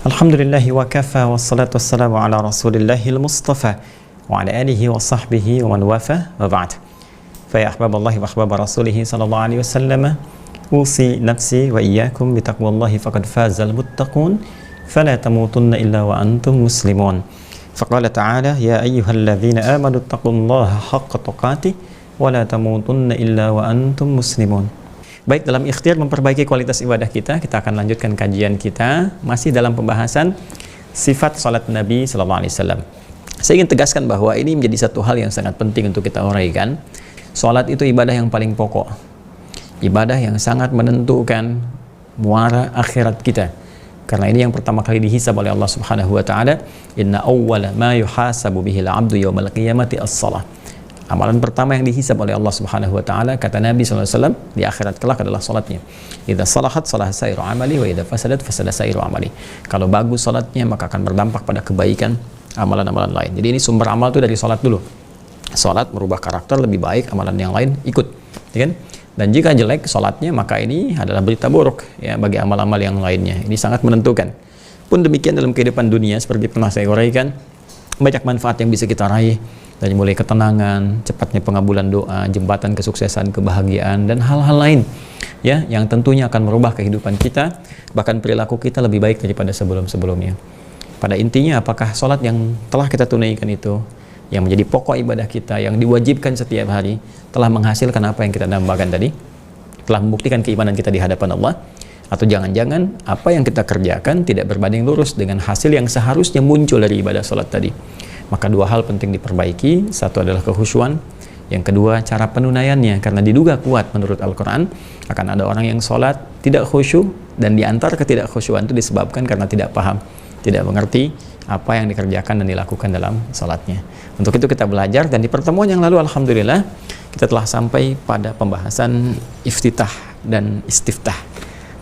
Alhamdulillahi wa kafa wassalatu wassalamu ala rasulillahil mustafa wa ala alihi wa sahbihi wa man wafa wa ba'd. Fa ya ahbaballahi wa ahbaba rasulihi sallallahu alaihi wasallam, usi nafsi wa iyyakum bi taqwallahi faqad fazal muttaqun fala tamutunna illa wa antum muslimun. Faqala ta'ala ya ayyuhalladzina amanu taqullaha haqqa tuqatih wa la tamutunna illa wa antum muslimun. Baik, dalam ikhtiar memperbaiki kualitas ibadah kita akan lanjutkan kajian kita masih dalam pembahasan sifat salat Nabi Sallallahu Alaihi Wasallam. Saya ingin tegaskan bahwa ini menjadi satu hal yang sangat penting untuk kita uraikan. Salat itu ibadah yang paling pokok, ibadah yang sangat menentukan muara akhirat kita. Karena ini yang pertama kali dihisab oleh Allah Subhanahu Wa Taala. Inna awwala ma yuhasabu bihil abdu yawmal qiyamati as-salah. Amalan pertama yang dihisab oleh Allah Subhanahu Wa Taala, kata Nabi SAW, di akhirat kelak adalah salatnya. Idza salahat salah sairu amali wa idza fasadat fasada sairu amali. Kalau bagus salatnya maka akan berdampak pada kebaikan amalan-amalan lain. Jadi ini sumber amal itu dari salat dulu. Salat merubah karakter, lebih baik amalan yang lain ikut, ya kan? Dan jika jelek salatnya maka ini adalah berita buruk ya bagi amal-amal yang lainnya. Ini sangat menentukan. Pun demikian dalam kehidupan dunia, seperti pernah saya uraikan, banyak manfaat yang bisa kita raih, dari mulai ketenangan, cepatnya pengabulan doa, jembatan kesuksesan, kebahagiaan, dan hal-hal lain ya yang tentunya akan merubah kehidupan kita, bahkan perilaku kita lebih baik daripada sebelum-sebelumnya. Pada intinya, apakah sholat yang telah kita tunaikan itu, yang menjadi pokok ibadah kita, yang diwajibkan setiap hari, telah menghasilkan apa yang kita dambakan tadi, telah membuktikan keimanan kita di hadapan Allah, atau jangan-jangan apa yang kita kerjakan tidak berbanding lurus dengan hasil yang seharusnya muncul dari ibadah sholat tadi. Maka dua hal penting diperbaiki. Satu adalah kehusyuan, yang kedua cara penunaiannya, karena diduga kuat menurut Al-Quran akan ada orang yang sholat tidak khusyuk, dan diantar ketidakkhusyuan itu disebabkan karena tidak paham, tidak mengerti apa yang dikerjakan dan dilakukan dalam sholatnya. Untuk itu kita belajar, dan di pertemuan yang lalu Alhamdulillah kita telah sampai pada pembahasan iftitah dan istiftah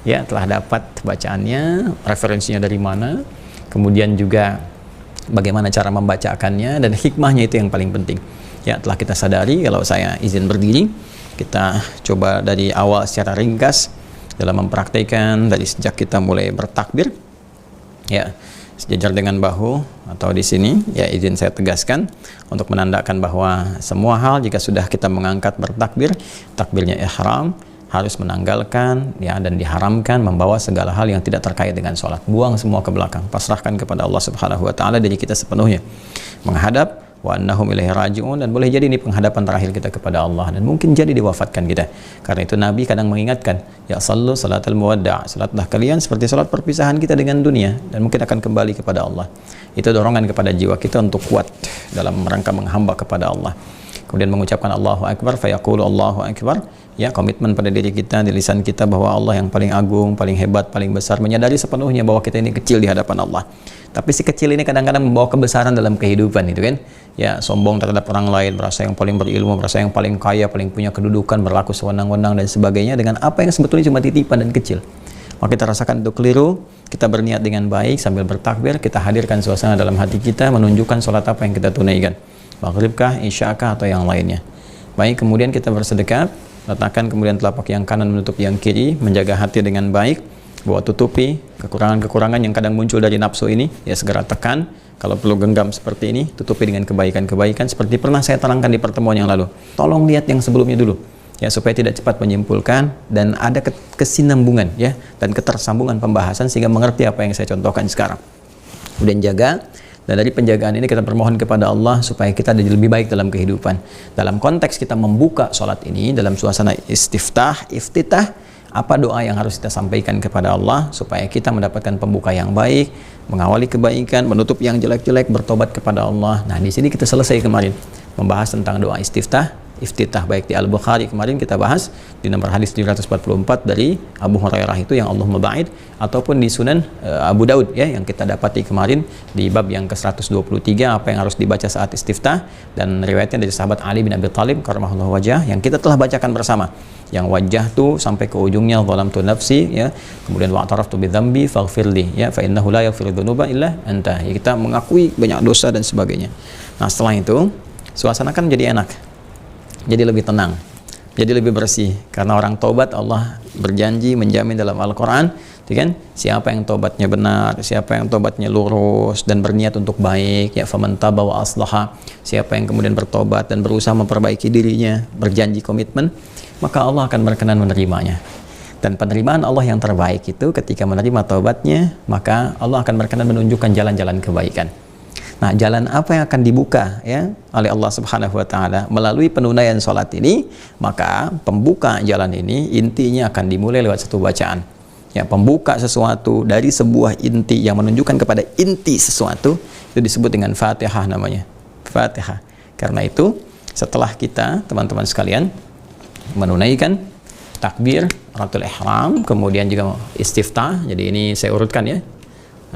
ya, telah dapat bacaannya, referensinya dari mana, kemudian juga bagaimana cara membacakannya, dan hikmahnya itu yang paling penting ya. Telah kita sadari, kalau saya izin berdiri, kita coba dari awal secara ringkas dalam mempraktikkan dari sejak kita mulai bertakbir ya, sejajar dengan bahu, atau di sini ya izin saya tegaskan untuk menandakan bahwa semua hal jika sudah kita mengangkat bertakbir, takbirnya ihram, harus menanggalkan ya, dan diharamkan membawa segala hal yang tidak terkait dengan sholat. Buang semua ke belakang, pasrahkan kepada Allah Subhanahu Wa Taala diri kita sepenuhnya, menghadap wa annahum ilaihi raji'un, dan boleh jadi ini penghadapan terakhir kita kepada Allah, dan mungkin jadi diwafatkan kita. Karena itu Nabi kadang mengingatkan, ya sallu salatal muwadda', salatlah kalian seperti salat perpisahan kita dengan dunia, dan mungkin akan kembali kepada Allah. Itu dorongan kepada jiwa kita untuk kuat dalam rangka menghamba kepada Allah. Kemudian mengucapkan Allahu Akbar, fayaqulu Allahu Akbar ya, komitmen pada diri kita, di lisan kita, bahwa Allah yang paling agung, paling hebat, paling besar, menyadari sepenuhnya bahwa kita ini kecil di hadapan Allah. Tapi si kecil ini kadang-kadang membawa kebesaran dalam kehidupan, itu kan ya, sombong terhadap orang lain, merasa yang paling berilmu, merasa yang paling kaya, paling punya kedudukan, berlaku sewenang-wenang dan sebagainya, dengan apa yang sebetulnya cuma titipan dan kecil. Maka kita rasakan itu keliru. Kita berniat dengan baik sambil bertakbir, kita hadirkan suasana dalam hati kita, menunjukkan sholat apa yang kita tunaikan, maghribkah, isyakah, atau yang lainnya. Baik, kemudian kita bersedekah, letakkan kemudian telapak yang kanan menutup yang kiri, menjaga hati dengan baik, bahwa tutupi kekurangan-kekurangan yang kadang muncul dari nafsu ini ya, segera tekan. Kalau perlu genggam seperti ini, tutupi dengan kebaikan-kebaikan seperti pernah saya terangkan di pertemuan yang lalu. Tolong lihat yang sebelumnya dulu ya, supaya tidak cepat menyimpulkan, dan ada kesinambungan ya, dan ketersambungan pembahasan sehingga mengerti apa yang saya contohkan sekarang. Kemudian jaga. Dan dari penjagaan ini kita bermohon kepada Allah supaya kita jadi lebih baik dalam kehidupan. Dalam konteks kita membuka sholat ini dalam suasana istiftah, iftitah, apa doa yang harus kita sampaikan kepada Allah supaya kita mendapatkan pembuka yang baik, mengawali kebaikan, menutup yang jelek-jelek, bertobat kepada Allah. Nah, di sini kita selesai kemarin membahas tentang doa istiftah, iftitah, baik di Al-Bukhari kemarin kita bahas di nomor hadis 744 dari Abu Hurairah itu yang Allahumma ba'id, ataupun di Sunan Abu Daud ya, yang kita dapati kemarin di bab yang ke-123 apa yang harus dibaca saat istiftah, dan riwayatnya dari sahabat Ali bin Abi Thalib karramallahu wajah yang kita telah bacakan bersama, yang wajah tuh sampai ke ujungnya zalamtu nafsi ya, kemudian wa'taraftu bidzambi faghfirli ya, fa innahu la yaghfiru dzunuba illa anta ya, kita mengakui banyak dosa dan sebagainya. Nah, setelah itu suasana kan jadi enak, jadi lebih tenang, jadi lebih bersih, karena orang taubat Allah berjanji menjamin dalam Al-Quran Itu kan, siapa yang tobatnya benar, siapa yang tobatnya lurus dan berniat untuk baik, ya faman taba wa aslaha, siapa yang kemudian bertobat dan berusaha memperbaiki dirinya, berjanji komitmen, maka Allah akan berkenan menerimanya. Dan penerimaan Allah yang terbaik itu ketika menerima taubatnya, maka Allah akan berkenan menunjukkan jalan-jalan kebaikan. Nah, jalan apa yang akan dibuka ya oleh Allah Subhanahu wa taala melalui penunaian salat ini? Maka pembuka jalan ini intinya akan dimulai lewat satu bacaan. Ya, pembuka sesuatu dari sebuah inti yang menunjukkan kepada inti sesuatu itu disebut dengan Fatihah namanya. Fatihah. Karena itu, setelah kita teman-teman sekalian menunaikan takbiratul ihram, kemudian juga istiftah. Jadi ini saya urutkan ya.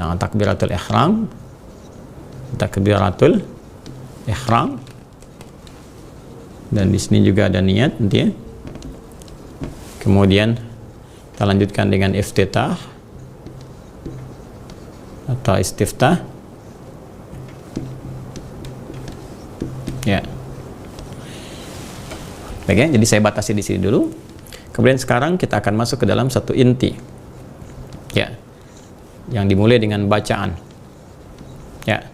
Nah, takbiratul ihram, takbiratul ihram, dan di sini juga ada niat nanti ya. Kemudian kita lanjutkan dengan iftitah atau istiftah. Ya. Oke, jadi saya batasi di sini dulu. Kemudian sekarang kita akan masuk ke dalam satu inti. Ya. Yang dimulai dengan bacaan. Ya.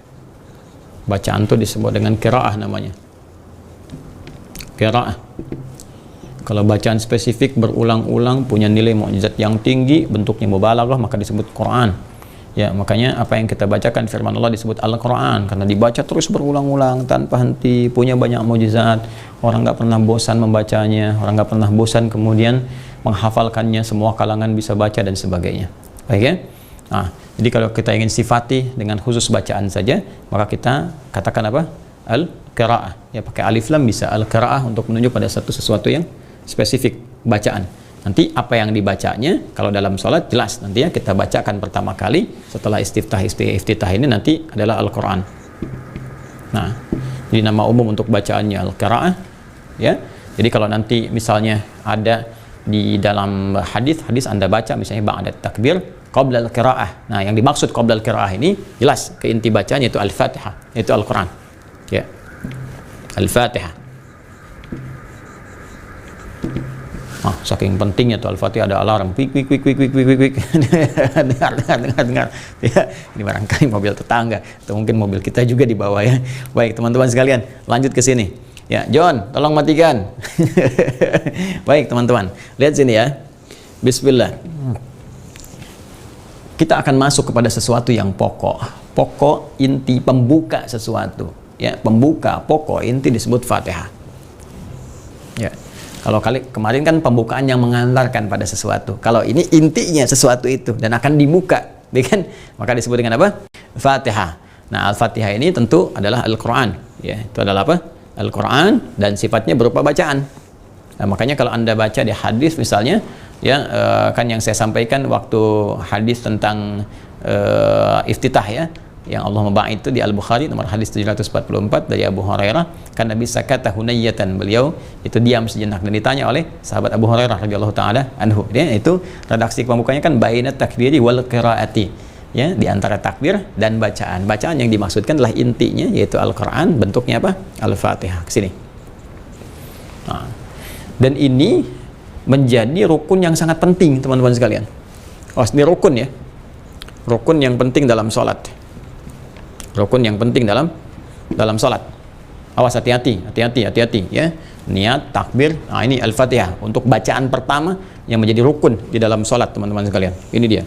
Bacaan itu disebut dengan qiraah namanya. Qiraah. Kalau bacaan spesifik berulang-ulang punya nilai mukjizat yang tinggi, bentuknya mubalaghah, maka disebut Quran. Ya, makanya apa yang kita bacakan firman Allah disebut Al-Quran, karena dibaca terus berulang-ulang tanpa henti, punya banyak mukjizat. Orang nggak pernah bosan membacanya, orang nggak pernah bosan kemudian menghafalkannya, semua kalangan bisa baca dan sebagainya. Baik ya? Nah, jadi kalau kita ingin sifati dengan khusus bacaan saja, maka kita katakan apa? Al-Qira'ah. Ya, pakai alif lam bisa Al-Qira'ah untuk menunjuk pada satu sesuatu yang spesifik bacaan. Nanti apa yang dibacanya kalau dalam sholat jelas nanti ya kita bacakan pertama kali setelah iftitah ini nanti adalah Al-Quran. Nah, jadi nama umum untuk bacaannya Al-Qira'ah ya. Jadi kalau nanti misalnya ada di dalam hadis Anda baca misalnya ba'da takbir qabla al-qira'ah. Nah, yang dimaksud qabla al-qira'ah ini jelas ke inti bacanya itu Al-Fatihah, itu Al-Quran. Ya. Al-Fatihah. Saking pentingnya tuh Al-Fatihah ada alarm, kwik kwik kwik kwik kwik kwik kwik. dengar. Ya, ini barangkali mobil tetangga atau mungkin mobil kita juga di bawah ya. Baik, teman-teman sekalian, lanjut ke sini. Ya, John, tolong matikan. Baik, teman-teman. Lihat sini ya. Bismillah. Kita akan masuk kepada sesuatu yang pokok. Pokok inti pembuka sesuatu. Ya, pembuka pokok inti disebut Fatihah. Ya. Kalau kemarin kan pembukaan yang mengantarkan pada sesuatu. Kalau ini intinya sesuatu itu dan akan dibuka, kan? Maka disebut dengan apa? Fatihah. Nah, Al-Fatihah ini tentu adalah Al-Quran. Ya, itu adalah apa? Al-Quran dan sifatnya berupa bacaan. Nah, makanya kalau Anda baca di hadis misalnya, ya kan yang saya sampaikan waktu hadis tentang iftitah ya, yang Allah membahas itu di Al-Bukhari nomor hadis 744 dari Abu Hurairah, kan Nabi sakata hunayyatan, beliau itu diam sejenak dan ditanya oleh sahabat Abu Hurairah radhiyallahu taala anhu. Dia itu redaksi pembukanya kan bainat takbiri wal qiraati. Ya, di antara takbir dan bacaan. Bacaan yang dimaksudkan adalah intinya yaitu Al-Qur'an, bentuknya apa? Al-Fatihah. Kesini. Nah, dan ini menjadi rukun yang sangat penting, teman-teman sekalian. Oh, ini rukun ya. Rukun yang penting dalam sholat. Rukun yang penting dalam sholat. Awas, hati-hati ya. Niat, takbir, nah ini Al-Fatihah untuk bacaan pertama yang menjadi rukun di dalam sholat, teman-teman sekalian. Ini dia.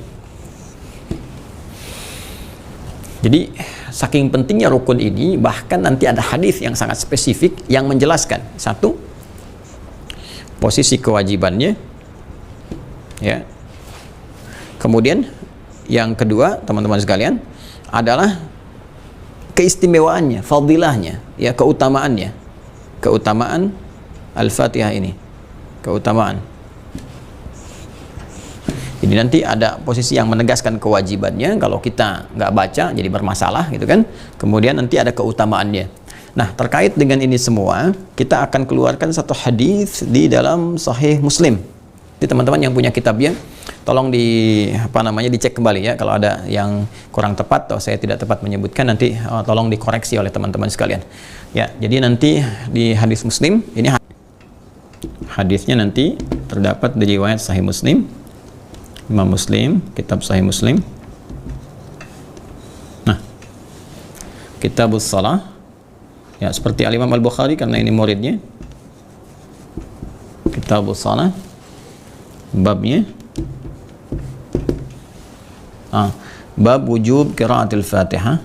Jadi saking pentingnya rukun ini, bahkan nanti ada hadis yang sangat spesifik yang menjelaskan satu, posisi kewajibannya, ya. Kemudian yang kedua, teman-teman sekalian, adalah keistimewaannya, fadilahnya, ya, keutamaannya, keutamaan Al-Fatihah ini, keutamaan. Jadi nanti ada posisi yang menegaskan kewajibannya, kalau kita nggak baca jadi bermasalah gitu kan. Kemudian nanti ada keutamaannya. Nah, terkait dengan ini semua, kita akan keluarkan satu hadis di dalam Sahih Muslim. Jadi teman-teman yang punya kitabnya, tolong dicek kembali ya, kalau ada yang kurang tepat atau saya tidak tepat menyebutkan nanti tolong dikoreksi oleh teman-teman sekalian. Ya, jadi nanti di hadis Muslim ini hadisnya nanti terdapat di riwayat Sahih Muslim Imam Muslim, kitab Sahih Muslim. Nah, Kitabus Shalah. Ya, seperti Al-Imam Al-Bukhari karena ini muridnya. Kitabus Shalah. Babnya. Bab wujub qiraatil Fatihah.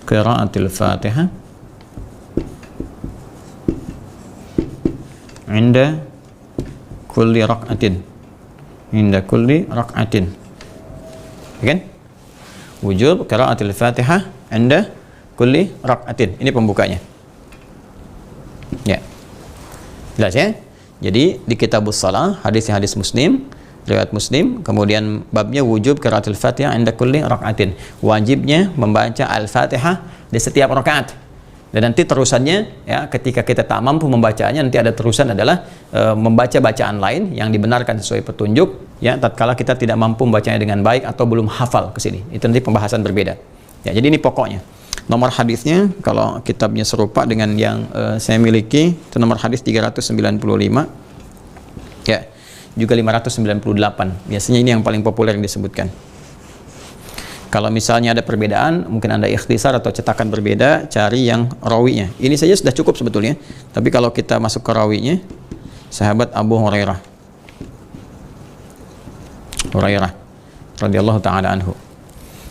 Qiraatil Fatihah. Inda kulli rak'atin, inda kulli rak'atin, kan? Wujub qiraatil Fatihah inda kulli rak'atin. Ini pembukanya. Ya. Jelas ya? Jadi di Kitabus Shalah, hadis Muslim, riwayat Muslim, kemudian babnya wujub qiraatil Fatihah inda kulli rak'atin. Wajibnya membaca Al-Fatihah di setiap rakaat. Dan nanti terusannya, ya, ketika kita tak mampu membacanya, nanti ada terusan adalah membaca bacaan lain yang dibenarkan sesuai petunjuk, ya, tatkala kita tidak mampu membacanya dengan baik atau belum hafal ke sini. Itu nanti pembahasan berbeda. Ya, jadi ini pokoknya. Nomor hadisnya kalau kitabnya serupa dengan yang saya miliki, itu nomor hadis 395. Ya, juga 598. Biasanya ini yang paling populer yang disebutkan. Kalau misalnya ada perbedaan, mungkin Anda ikhtisar atau cetakan berbeda, cari yang rawinya. Ini saja sudah cukup sebetulnya. Tapi kalau kita masuk ke rawinya, sahabat Abu Hurairah radhiyallahu taala anhu.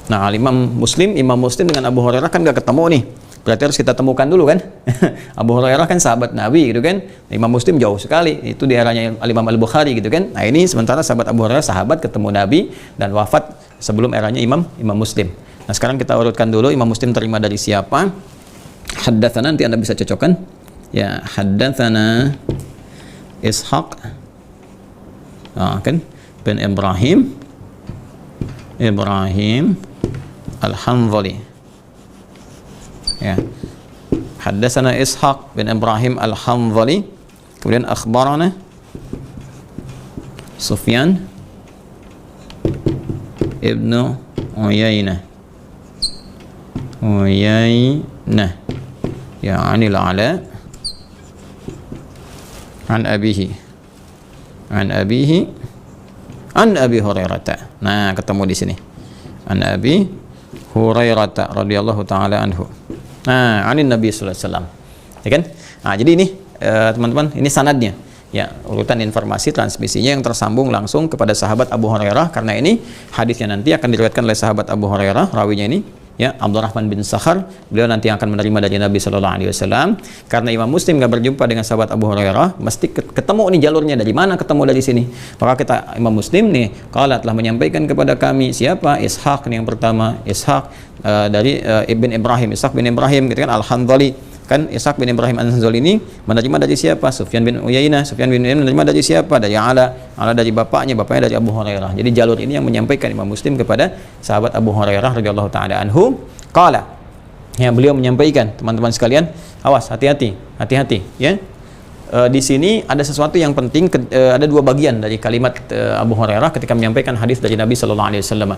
Nah, Imam Muslim dengan Abu Hurairah kan gak ketemu nih. Berarti harus kita temukan dulu kan. Abu Hurairah kan sahabat Nabi gitu kan. Imam Muslim jauh sekali. Itu di eranya Imam Al-Bukhari gitu kan. Nah, ini sementara sahabat Abu Hurairah sahabat ketemu Nabi dan wafat sebelum eranya Imam Muslim. Nah, sekarang kita urutkan dulu Imam Muslim terima dari siapa. Haddatsana, nanti Anda bisa cocokkan. Ya, haddatsana Ishaq. Kan bin Ibrahim Al-Hanzali. Ya. Haddatsana Ishaq bin Ibrahim Al-Hanzali. Kemudian akhbarana Sufyan Ibnu Uyainah ya anil Ala an Abi Hurairah. Nah, ketemu di sini. An Abi Hurairah radhiyallahu taala anhu. Nah, anin Nabi sallallahu alaihi wasallam. Ya kan? Nah, jadi ini teman-teman, ini sanadnya. Ya, urutan informasi transmisinya yang tersambung langsung kepada sahabat Abu Hurairah, karena ini hadisnya nanti akan diriwayatkan oleh sahabat Abu Hurairah, rawinya ini, ya, Abdurrahman bin Sakhar. Beliau nanti akan menerima dari Nabi sallallahu alaihi wasallam. Karena Imam Muslim gak berjumpa dengan sahabat Abu Hurairah, mesti ketemu nih jalurnya dari mana, ketemu dari sini. Maka kita Imam Muslim nih qala telah menyampaikan kepada kami siapa? Ishaq nih yang pertama, Ishaq dari Ishaq bin Ibrahim gitu kan, Al-Hanzali. Kan Ishaq bin Ibrahim Al-Hanzali ini menerima dari siapa? Sufyan bin Uyainah menerima dari siapa? Dari Ala dari bapaknya dari Abu Hurairah. Jadi jalur ini yang menyampaikan Imam Muslim kepada sahabat Abu Hurairah radhiyallahu taala anhu. Qala, ya, beliau menyampaikan, teman-teman sekalian, awas, hati-hati ya. Di sini ada sesuatu yang penting, ada dua bagian dari kalimat Abu Hurairah ketika menyampaikan hadis dari Nabi sallallahu alaihi wasallam.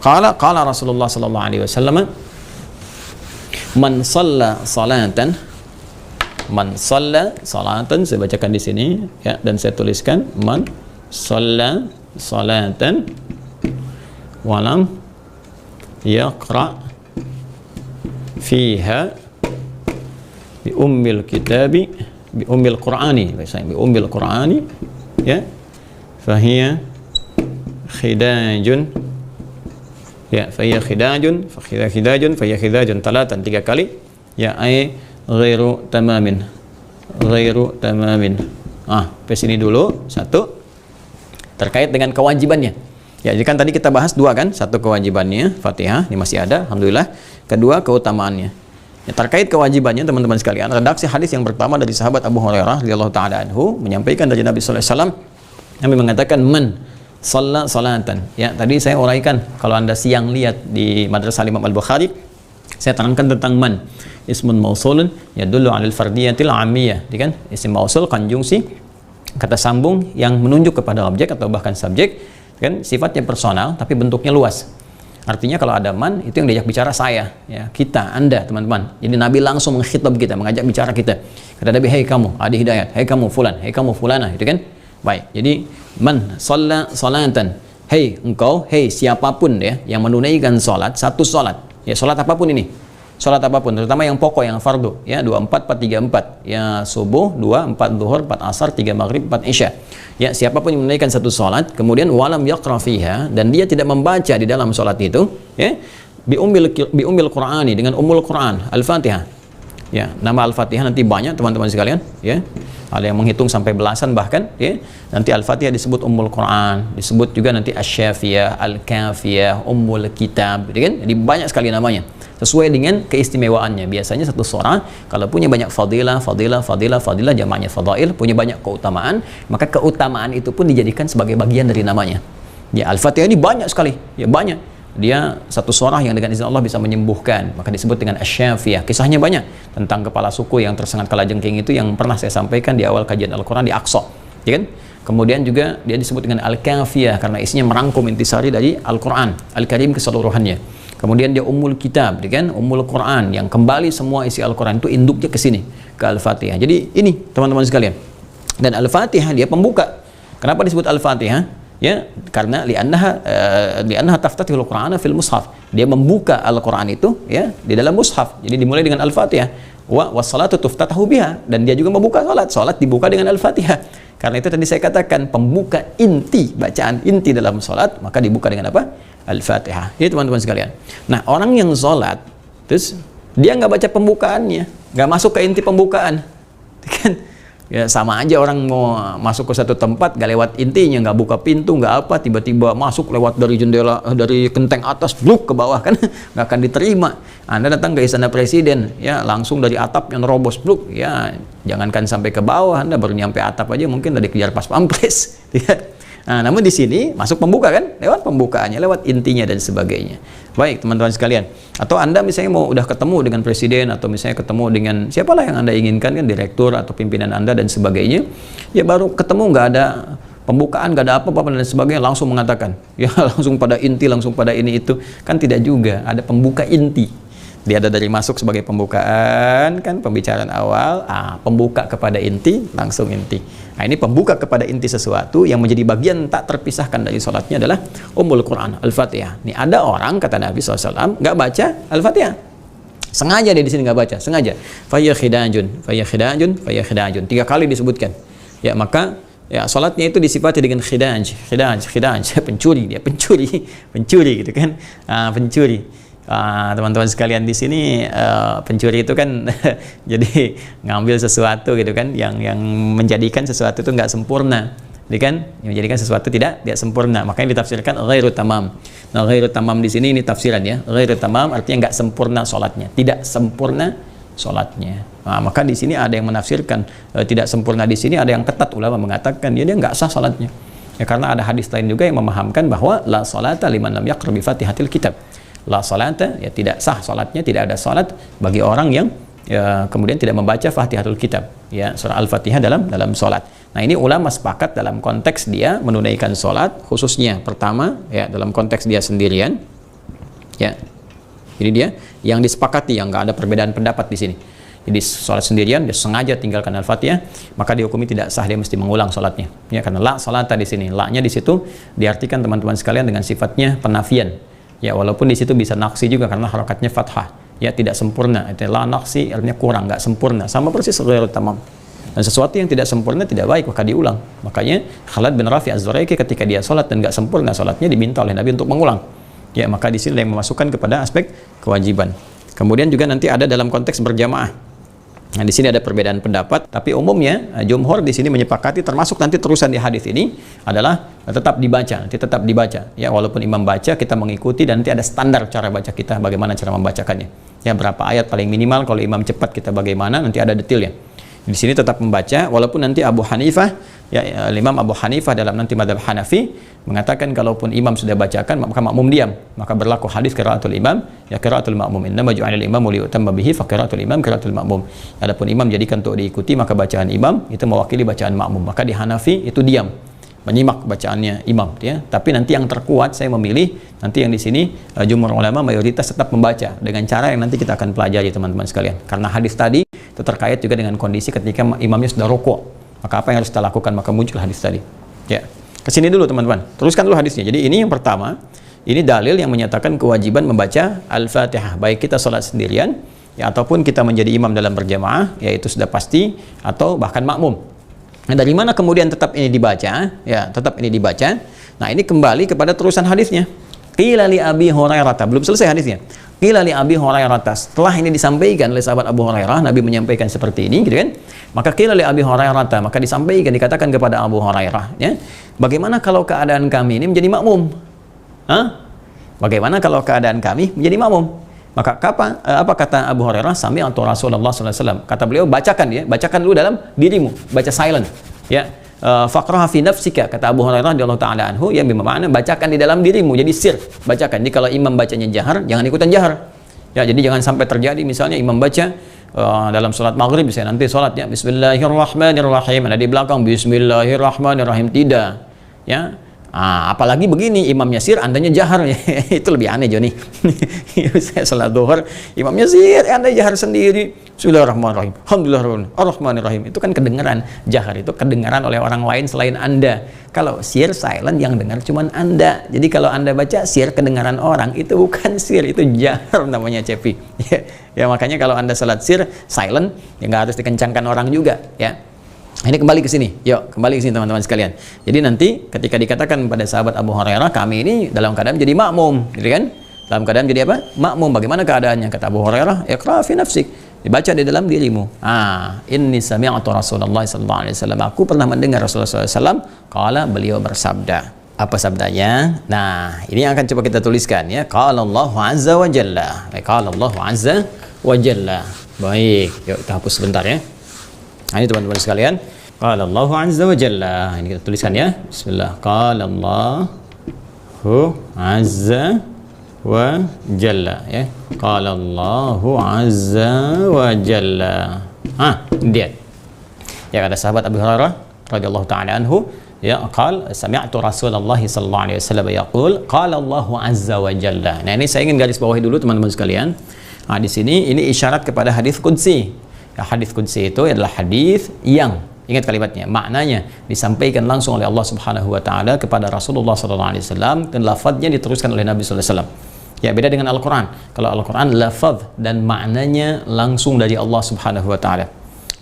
Qala Rasulullah sallallahu alaihi wasallam, man shalla salatan, saya bacakan di sini, ya, dan saya tuliskan man shalla salatan walam yaqra fiha bi ummil kitabi bi ummil qur'ani, ya, fahiya khidajun, ya, fahiya khidajun talatan, 3 kali, ya, ay ghairu tamamin. Sampai sini dulu. Satu, terkait dengan kewajibannya. Ya, jadi kan tadi kita bahas 2 kan, 1 kewajibannya Fatihah, ini masih ada, alhamdulillah. 2 keutamaannya. Ya, terkait kewajibannya teman-teman sekalian, redaksi hadis yang pertama dari sahabat Abu Hurairah radhiyallahu taala anhu menyampaikan dari Nabi sallallahu alaihi wasallam, Nabi mengatakan man shalla salatan. Ya, tadi saya uraikan, kalau Anda siang lihat di Madrasah Imam Al-Bukhari, saya terangkan tentang man. Ismun mausulun yadullu 'alal fardiyatil 'ammiyah. Kan? Isim mausul konjungsi kata sambung yang menunjuk kepada objek atau bahkan subjek, kan, sifatnya personal tapi bentuknya luas. Artinya kalau ada man, itu yang diajak bicara saya, ya, kita, Anda, teman-teman. Jadi Nabi langsung mengkhitab kita, mengajak bicara kita. Kata Nabi, "Hei kamu, Adi Hidayat, hei kamu fulan, hei kamu fulana," itu kan? Baik. Jadi Man shalla salatan. Hei engkau, hei siapapun ya yang menunaikan salat, satu salat. Ya salat apapun ini. Salat apapun, terutama yang pokok, yang fardu, ya 24, 4, 3, 4. Ya subuh, 2, 4 zuhur, 4 asar, 3 maghrib, 4 isya. Ya siapapun yang menunaikan satu salat, kemudian walam yaqra fiha, dan dia tidak membaca di dalam salat itu, ya bi ummil Qur'ani, dengan ummul Qur'an, Al-Fatihah. Ya, nama Al-Fatihah nanti banyak teman-teman sekalian, ya. Ada yang menghitung sampai belasan bahkan, ya. Nanti Al-Fatihah disebut Ummul Quran, disebut juga nanti Asy-Syafiyah, Al-Kafiyah, Ummul Kitab, gitu kan? Jadi banyak sekali namanya. Sesuai dengan keistimewaannya. Biasanya satu surah kalau punya banyak fadilah jamaknya fadail, punya banyak keutamaan, maka keutamaan itu pun dijadikan sebagai bagian dari namanya. Ya, Al-Fatihah ini banyak sekali, ya banyak. Dia satu surah yang dengan izin Allah bisa menyembuhkan, maka disebut dengan Asy-Syafiyah. Kisahnya banyak tentang kepala suku yang tersengat kalajengking itu, yang pernah saya sampaikan di awal kajian Al-Quran di Aqsa, ya kan? Kemudian juga dia disebut dengan Al-Kafiyah karena isinya merangkum intisari dari Al-Quran Al-Karim keseluruhannya. Kemudian dia Ummul Kitab, ya kan? Ummul Quran, yang kembali semua isi Al-Quran itu induknya ke sini, ke Al-Fatihah. Jadi ini teman-teman sekalian. Dan Al-Fatihah dia pembuka. Kenapa disebut Al-Fatihah? Ya, karena li'annaha taftatihul Qur'ana fil mushaf. Dia membuka Al-Qur'an itu ya di dalam mushaf. Jadi dimulai dengan Al-Fatihah. Wa salatu tuftatahu biha, dan dia juga membuka salat. Salat dibuka dengan Al-Fatihah. Karena itu tadi saya katakan pembuka inti, bacaan inti dalam salat, maka dibuka dengan apa? Al-Fatihah. Ya teman-teman sekalian. Nah, orang yang salat terus dia nggak baca pembukaannya, nggak masuk ke inti pembukaan. Kan? Ya sama aja orang mau masuk ke satu tempat gak lewat intinya, nggak buka pintu, nggak apa, tiba-tiba masuk lewat dari jendela, dari genteng atas bluk ke bawah, kan nggak akan diterima. Anda datang ke istana presiden, ya langsung dari atap yang nerobos bluk, ya jangankan sampai ke bawah, Anda baru nyampe atap aja mungkin udah dikejar pas pampres. Nah, namun di sini masuk pembuka kan, lewat pembukaannya, lewat intinya dan sebagainya. Baik teman-teman sekalian, atau Anda misalnya mau udah ketemu dengan presiden, atau misalnya ketemu dengan siapalah yang Anda inginkan, kan direktur atau pimpinan Anda dan sebagainya, ya baru ketemu nggak ada pembukaan, nggak ada apa-apa dan sebagainya, langsung mengatakan, ya langsung pada inti, langsung pada ini itu, kan tidak juga, ada pembuka inti. Dia ada dari masuk sebagai pembukaan, kan pembicaraan awal, pembuka kepada inti, langsung inti. Nah ini pembuka kepada inti sesuatu yang menjadi bagian tak terpisahkan dari sholatnya adalah Ummul Quran, Al-Fatihah. Ini ada orang, kata Nabi SAW, nggak baca Al-Fatihah. Sengaja dia di sini nggak baca, sengaja. Faya khidajun, faya khidajun, faya khidajun. 3 kali disebutkan. Ya maka ya sholatnya itu disifati dengan khidaj, pencuri, dia pencuri gitu kan, pencuri. Teman-teman sekalian di sini pencuri itu kan jadi ngambil sesuatu gitu kan, yang menjadikan sesuatu itu nggak sempurna, gitu kan, yang menjadikan sesuatu tidak sempurna, makanya ditafsirkan ghairu tamam. Nah ghairu tamam di sini ini tafsiran ya, ghairu tamam artinya nggak sempurna sholatnya, tidak sempurna sholatnya. Nah, maka di sini ada yang menafsirkan tidak sempurna, di sini ada yang ketat, ulama mengatakan dia nggak sah sholatnya ya, karena ada hadis lain juga yang memahamkan bahwa la sholata liman lam yaqra bi fatihatil kitab. La salata, ya tidak sah salatnya, tidak ada salat bagi orang yang ya, kemudian tidak membaca Fatihatul Kitab, ya surah Al-Fatihah dalam salat. Nah, ini ulama sepakat dalam konteks dia menunaikan salat, khususnya pertama ya dalam konteks dia sendirian. Ya. Jadi dia yang disepakati, yang enggak ada perbedaan pendapat di sini. Jadi salat sendirian dia sengaja tinggalkan Al-Fatihah, maka dihukumi tidak sah, dia mesti mengulang salatnya. Ya karena la salata di sini, la-nya di situ diartikan teman-teman sekalian dengan sifatnya penafian. Ya walaupun di situ bisa naksi juga karena harokatnya fathah, ya tidak sempurna. Itu la naksi artinya kurang, nggak sempurna, sama persis ghairu tamam. Dan sesuatu yang tidak sempurna tidak baik, maka diulang. Makanya Khalid bin Rafi Az-Zuraiki ketika dia sholat dan nggak sempurna sholatnya, diminta oleh Nabi untuk mengulang. Ya maka di sini yang memasukkan kepada aspek kewajiban. Kemudian juga nanti ada dalam konteks berjamaah. Nah, di sini ada perbedaan pendapat, tapi umumnya jumhur di sini menyepakati, termasuk nanti terusan di hadis ini adalah tetap dibaca, nanti tetap dibaca. Ya, walaupun imam baca, kita mengikuti, dan nanti ada standar cara baca kita, bagaimana cara membacakannya. Ya, berapa ayat paling minimal, kalau imam cepat kita bagaimana, nanti ada detailnya. Di sini tetap membaca, walaupun nanti Abu Hanifah, ya Imam Abu Hanifah dalam nanti madhab Hanafi mengatakan kalaupun imam sudah bacakan maka makmum diam, maka berlaku hadis qiraatul imam ya qiraatul makmum, innama ju'ilal imamu liyutamma bihi fa qiraatul imam qiraatul makmum. Adapun imam jadikan untuk diikuti, maka bacaan imam itu mewakili bacaan makmum. Maka di Hanafi itu diam, menyimak bacaannya imam, ya. Tapi nanti yang terkuat saya memilih nanti yang di sini jumhur ulama mayoritas tetap membaca dengan cara yang nanti kita akan pelajari teman-teman sekalian. Karena hadis tadi itu terkait juga dengan kondisi ketika imamnya sudah rukuk. Maka apa yang harus kita lakukan? Maka muncul hadis tadi. Ya. Kesini dulu teman-teman, teruskan dulu hadisnya. Jadi ini yang pertama, ini dalil yang menyatakan kewajiban membaca Al-Fatihah, baik kita sholat sendirian ya, ataupun kita menjadi imam dalam berjamaah, yaitu sudah pasti, atau bahkan makmum. Nah, dari mana kemudian tetap ini dibaca? Ya, tetap ini dibaca. Nah, ini kembali kepada terusan hadisnya. Qila li Abi Hurairah, belum selesai hadisnya. Qila li Abi Hurairah, setelah ini disampaikan oleh sahabat Abu Hurairah, Nabi menyampaikan seperti ini, gitu kan? Maka qila li Abi Hurairah, maka disampaikan, dikatakan kepada Abu Hurairah, ya. Bagaimana kalau keadaan kami ini menjadi makmum? Hah? Bagaimana kalau keadaan kami menjadi makmum? Maka apa kata Abu Hurairah? Sami'tu Rasulullah sallallahu alaihi wasallam. Kata beliau, bacakan ya, bacakan dulu dalam dirimu, baca silent, ya. Faqraha fi nafsika, kata Abu Hurairah radhiyallahu taala anhu, yang bermakna bacakan di dalam dirimu, jadi sir, bacakan. Jadi kalau imam bacanya jahar, jangan ikutan jahar. Ya, jadi jangan sampai terjadi misalnya imam baca dalam sholat maghrib, misalnya nanti sholatnya Bismillahirrahmanirrahim, ada di belakang Bismillahirrahmanirrahim, tidak, ya. Apalagi begini, imamnya sir, andanya jahar, ya. Itu lebih aneh, Joni. Saya sholat duhur, imamnya sir, anda jahar sendiri. Bismillahirrahmanirrahim, Alhamdulillahirrahmanirrahim. Itu kan kedengaran, jahar itu kedengaran oleh orang lain selain anda. Kalau sir, silent, yang dengar cuman anda. Jadi kalau anda baca sir, kedengaran orang, itu bukan sir, itu jahar namanya, Cepi. Ya, makanya kalau anda sholat sir, silent, ya nggak harus dikencangkan orang juga, ya. Ini kembali ke sini, yuk kembali ke sini teman-teman sekalian. Jadi nanti ketika dikatakan pada sahabat Abu Hurairah, kami ini dalam keadaan menjadi makmum, gitu kan? Dalam keadaan jadi apa? Makmum. Bagaimana keadaannya? Kata Abu Hurairah, iqra fi nafsik, dibaca di dalam dirimu. Inni sami'tu Rasulullah sallallahu alaihi wasallam. Aku pernah mendengar Rasulullah sallallahu alaihi wasallam, qala, beliau bersabda. Apa sabdanya? Nah, ini yang akan coba kita tuliskan, ya. Qala Allahu azza wa jalla. Qala Allahu azza wa jalla. Baik, yuk kita hapus sebentar, ya. Nah, ini teman-teman sekalian, qala Allahu azza wa jalla. Ini kita tuliskan, ya. Bismillah. Qala Allahu azza wa jalla, ya. Qala Allahu azza wa jalla. Dia. Ya, kata sahabat Abu Hurairah radhiyallahu taala anhu, ya, qala sami'tu Rasulullah sallallahu alaihi wasallam yaqul qala Allahu azza wa jalla. Nah, ini saya ingin garis bawahi dulu teman-teman sekalian. Nah, di sini ini isyarat kepada hadis qudsi. Ya, hadis qudsi itu adalah hadis yang, ingat kalimatnya, maknanya disampaikan langsung oleh Allah Subhanahu wa taala kepada Rasulullah sallallahu alaihi wasallam, dan lafadznya diteruskan oleh Nabi sallallahu alaihi wasallam. Ya, beda dengan Al-Qur'an. Kalau Al-Qur'an lafadz dan maknanya langsung dari Allah Subhanahu wa taala.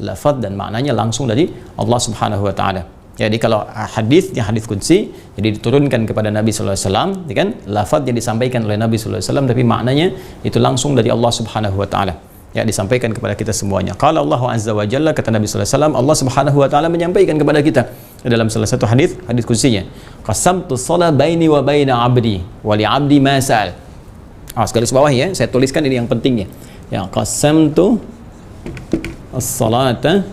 Lafadz dan maknanya langsung dari Allah Subhanahu wa taala. Jadi kalau hadisnya hadis qudsi, jadi diturunkan kepada Nabi sallallahu alaihi wasallam, kan? Lafadznya disampaikan oleh Nabi sallallahu alaihi wasallam, tapi maknanya itu langsung dari Allah Subhanahu wa taala. Ya, disampaikan kepada kita semuanya. Qala Allahu azza wa jalla, kata Nabi sallallahu alaihi wasallam, Allah Subhanahu wa taala menyampaikan kepada kita dalam salah satu hadis qudsinya, qasamtu shalah baini wa baina 'abdi wa li 'abdi ma sa'al. Garis bawah, ya, saya tuliskan ini yang pentingnya. Ya, qasamtu as-salata,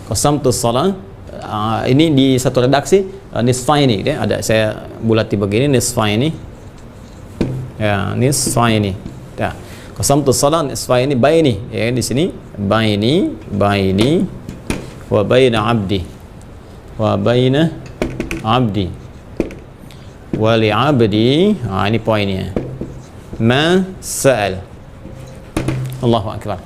qasamtu shalah, ini di satu redaksi nisfaini, ya, ada saya bulati begini, nisfaini. Ya, nisfaini. Ya. Qasamtu shalah nisfaini baini, ya, di sini baini wa baina 'abdi wa baina 'abdi wa li 'abdi. Ini poinnya. Ma sa'al. Allahu akbar.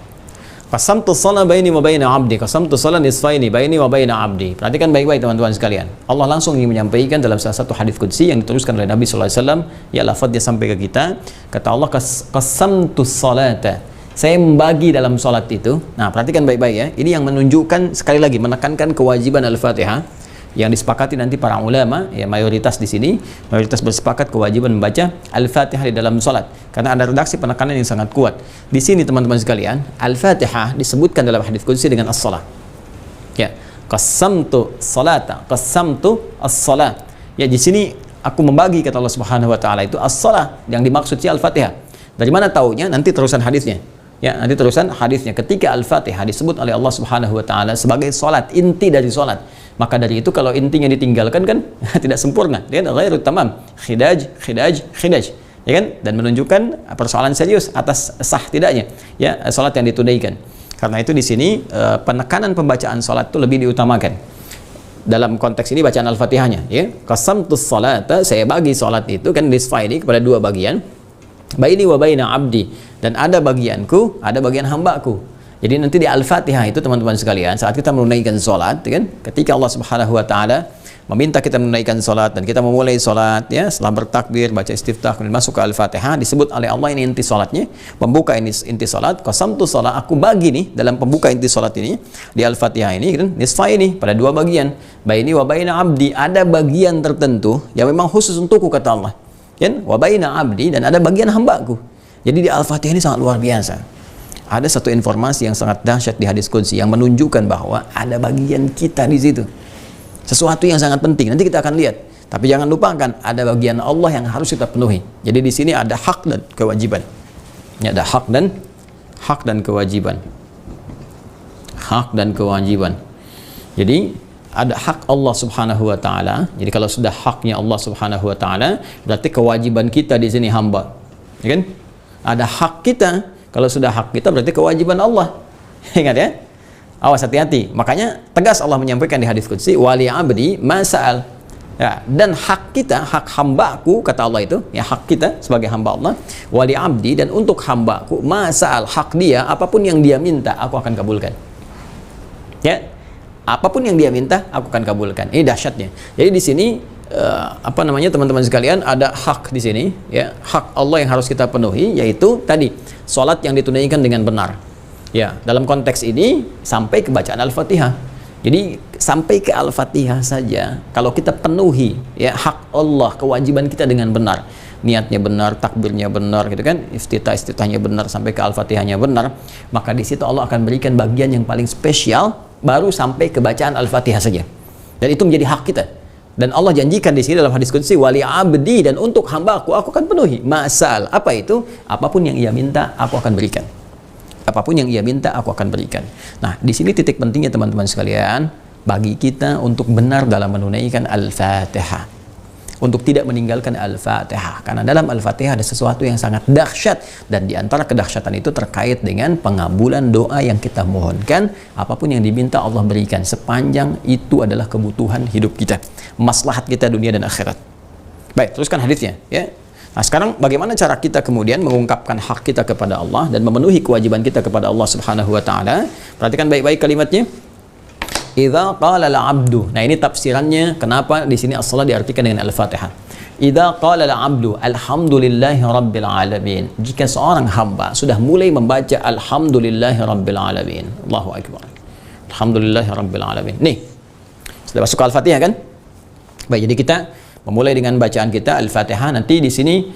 Qasamtu shalah baini wa baina 'abdi, qasamtu shalah nisfaini baini wa baina 'abdi. Perhatikan baik-baik teman-teman sekalian. Allah langsung ingin menyampaikan dalam salah satu hadis qudsi yang diteruskan oleh Nabi sallallahu alaihi wasallam, ya, lafaz dia sampai ke kita. Kata Allah, qasamtu sholata, saya membagi dalam salat itu. Nah, perhatikan baik-baik, ya. Ini yang menunjukkan, sekali lagi menekankan kewajiban Al-Fatihah yang disepakati nanti para ulama, ya, mayoritas di sini mayoritas bersepakat kewajiban membaca Al-Fatihah di dalam salat, karena ada redaksi penekanan yang sangat kuat. Di sini teman-teman sekalian, Al-Fatihah disebutkan dalam hadis qudsi dengan as-shalah. Ya, qasamtu salata, qasamtu as-shalah. Ya, di sini aku membagi, kata Allah Subhanahu wa taala, itu as-shalah yang dimaksud si Al-Fatihah. Dari mana taunya? Nanti terusan hadisnya. Ya, nanti terusan hadisnya, ketika Al-Fatihah disebut oleh Allah Subhanahu wa taala sebagai salat, inti dari salat, maka dari itu kalau intinya ditinggalkan kan tidak sempurna, dia ghairu tamam, khidaj, ya kan? Dan menunjukkan persoalan serius atas sah tidaknya, ya, salat yang ditunaikan. Karena itu di sini penekanan pembacaan salat itu lebih diutamakan. Dalam konteks ini bacaan Al-Fatihahnya, ya. Qasamtus salata, saya bagi salat itu kan nisfaini kepada dua bagian. Baini wa baina 'abdi, dan ada bagianku, ada bagian hambaku. Jadi nanti di Al-Fatihah itu teman-teman sekalian, saat kita menunaikan sholat, kan, ketika Allah Subhanahu wa taala meminta kita menunaikan salat dan kita memulai salat ya, setelah bertakbir, baca istiftah, kemudian masuk ke Al-Fatihah, disebut oleh Allah ini inti salatnya, pembuka ini inti salat, qasamtu salat, aku bagi nih dalam pembuka inti salat ini di Al-Fatihah ini kan nisfa ini pada dua bagian. Baini wa baina abdi, ada bagian tertentu yang memang khusus untukku kata Allah. Kan? Wa baina abdi, dan ada bagian hambaku. Jadi di Al-Fatihah ini sangat luar biasa. Ada satu informasi yang sangat dahsyat di hadis qudsi yang menunjukkan bahwa ada bagian kita di situ. Sesuatu yang sangat penting, nanti kita akan lihat. Tapi jangan lupakan, ada bagian Allah yang harus kita penuhi. Jadi di sini ada hak dan kewajiban. Ini ada hak dan kewajiban. Hak dan kewajiban. Jadi ada hak Allah Subhanahu wa taala. Jadi kalau sudah haknya Allah Subhanahu wa taala, berarti kewajiban kita di sini hamba. Ya kan? Ada hak kita. Kalau sudah hak kita berarti kewajiban Allah. Ingat ya? Awas, hati-hati. Makanya tegas Allah menyampaikan di hadis qudsi, wali abdi masal. Ya, dan hak kita, hak hambaku kata Allah itu, ya hak kita sebagai hamba Allah, wali abdi, dan untuk hambaku masal, hak dia, apapun yang dia minta aku akan kabulkan. Ya. Apapun yang dia minta aku akan kabulkan. Ini dahsyatnya. Jadi di sini teman-teman sekalian, ada hak di sini, ya, hak Allah yang harus kita penuhi, yaitu tadi salat yang ditunaikan dengan benar. Ya, dalam konteks ini sampai ke bacaan Al-Fatihah. Jadi sampai ke Al-Fatihah saja kalau kita penuhi ya hak Allah, kewajiban kita dengan benar, niatnya benar, takbirnya benar gitu kan, iftitahnya benar, sampai ke Al-Fatihahnya benar, maka di situ Allah akan berikan bagian yang paling spesial baru sampai ke bacaan Al-Fatihah saja. Dan itu menjadi hak kita. Dan Allah janjikan di sini dalam hadis qudsi, wali abdi, dan untuk hambaku aku akan penuhi masal. Apa itu? Apapun yang ia minta aku akan berikan. Apapun yang ia minta aku akan berikan. Nah, di sini titik pentingnya teman-teman sekalian, bagi kita untuk benar dalam menunaikan Al-Fatihah, untuk tidak meninggalkan Al-Fatihah, karena dalam Al-Fatihah ada sesuatu yang sangat dahsyat, dan di antara kedahsyatan itu terkait dengan pengabulan doa yang kita mohonkan. Apapun yang diminta Allah berikan, sepanjang itu adalah kebutuhan hidup kita, maslahat kita dunia dan akhirat. Baik, teruskan hadisnya ya. Nah, sekarang bagaimana cara kita kemudian mengungkapkan hak kita kepada Allah dan memenuhi kewajiban kita kepada Allah Subhanahu wa taala? Perhatikan baik-baik kalimatnya. Idza qala al-'abdu. Nah, ini tafsirannya kenapa di sini as-shalah diartikan dengan Al-Fatihah. Idza qala al-'abdu alhamdulillahi rabbil alamin. Jika seorang hamba sudah mulai membaca alhamdulillahi rabbil alamin. Allahu akbar. Alhamdulillahi rabbil alamin. Nih. Sudah masuk ke Al-Fatihah kan? Baik, jadi kita memulai dengan bacaan kita Al-Fatihah. Nanti di sini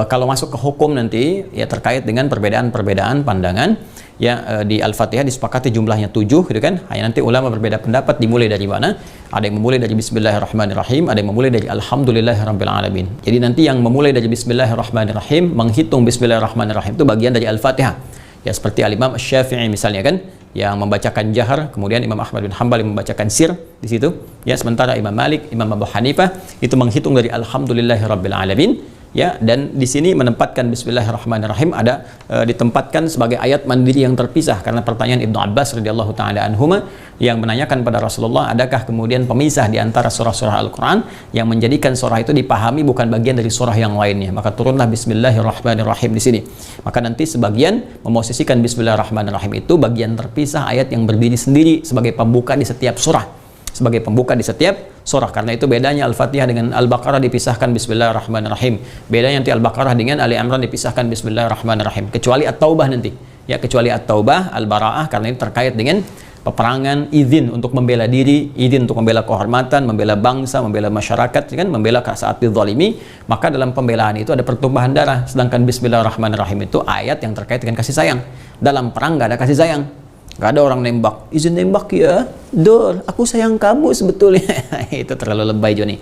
kalau masuk ke hukum nanti ya terkait dengan perbedaan-perbedaan pandangan ya, di Al-Fatihah disepakati jumlahnya 7 gitu kan. Hanya nanti ulama berbeda pendapat dimulai dari mana. Ada yang memulai dari Bismillahirrahmanirrahim, ada yang memulai dari Alhamdulillahirabbil alamin. Jadi nanti yang memulai dari Bismillahirrahmanirrahim, menghitung Bismillahirrahmanirrahim itu bagian dari Al-Fatihah. Ya seperti Al-Imam Syafi'i misalnya kan, yang membacakan jahar, kemudian Imam Ahmad bin Hanbal yang membacakan sir di situ. Ya, sementara Imam Malik, Imam Abu Hanifah itu menghitung dari Alhamdulillahirabbil alamin. Ya, dan di sini menempatkan Bismillahirrahmanirrahim ada ditempatkan sebagai ayat mandiri yang terpisah, karena pertanyaan Ibnu Abbas radhiyallahu taala anhuma yang menanyakan pada Rasulullah, adakah kemudian pemisah di antara surah-surah Al-Qur'an yang menjadikan surah itu dipahami bukan bagian dari surah yang lainnya, maka turunlah Bismillahirrahmanirrahim di sini. Maka nanti sebagian memosisikan Bismillahirrahmanirrahim itu bagian terpisah, ayat yang berdiri sendiri sebagai pembuka di setiap surah. Sebagai pembuka di setiap surah. Karena itu bedanya Al-Fatihah dengan Al-Baqarah dipisahkan Bismillahirrahmanirrahim. Bedanya nanti Al-Baqarah dengan Ali Imran dipisahkan Bismillahirrahmanirrahim. Kecuali At-Taubah nanti. Ya, kecuali At-Taubah, Al-Bara'ah, karena ini terkait dengan peperangan, izin untuk membela diri, izin untuk membela kehormatan, membela bangsa, membela masyarakat, kan, membela saat dizalimi. Maka dalam pembelaan itu ada pertumpahan darah. Sedangkan Bismillahirrahmanirrahim itu ayat yang terkait dengan kasih sayang. Dalam perang nggak ada kasih sayang. Gak ada orang nembak, izin nembak ya, Dor, aku sayang kamu sebetulnya. Itu terlalu lebay Joni,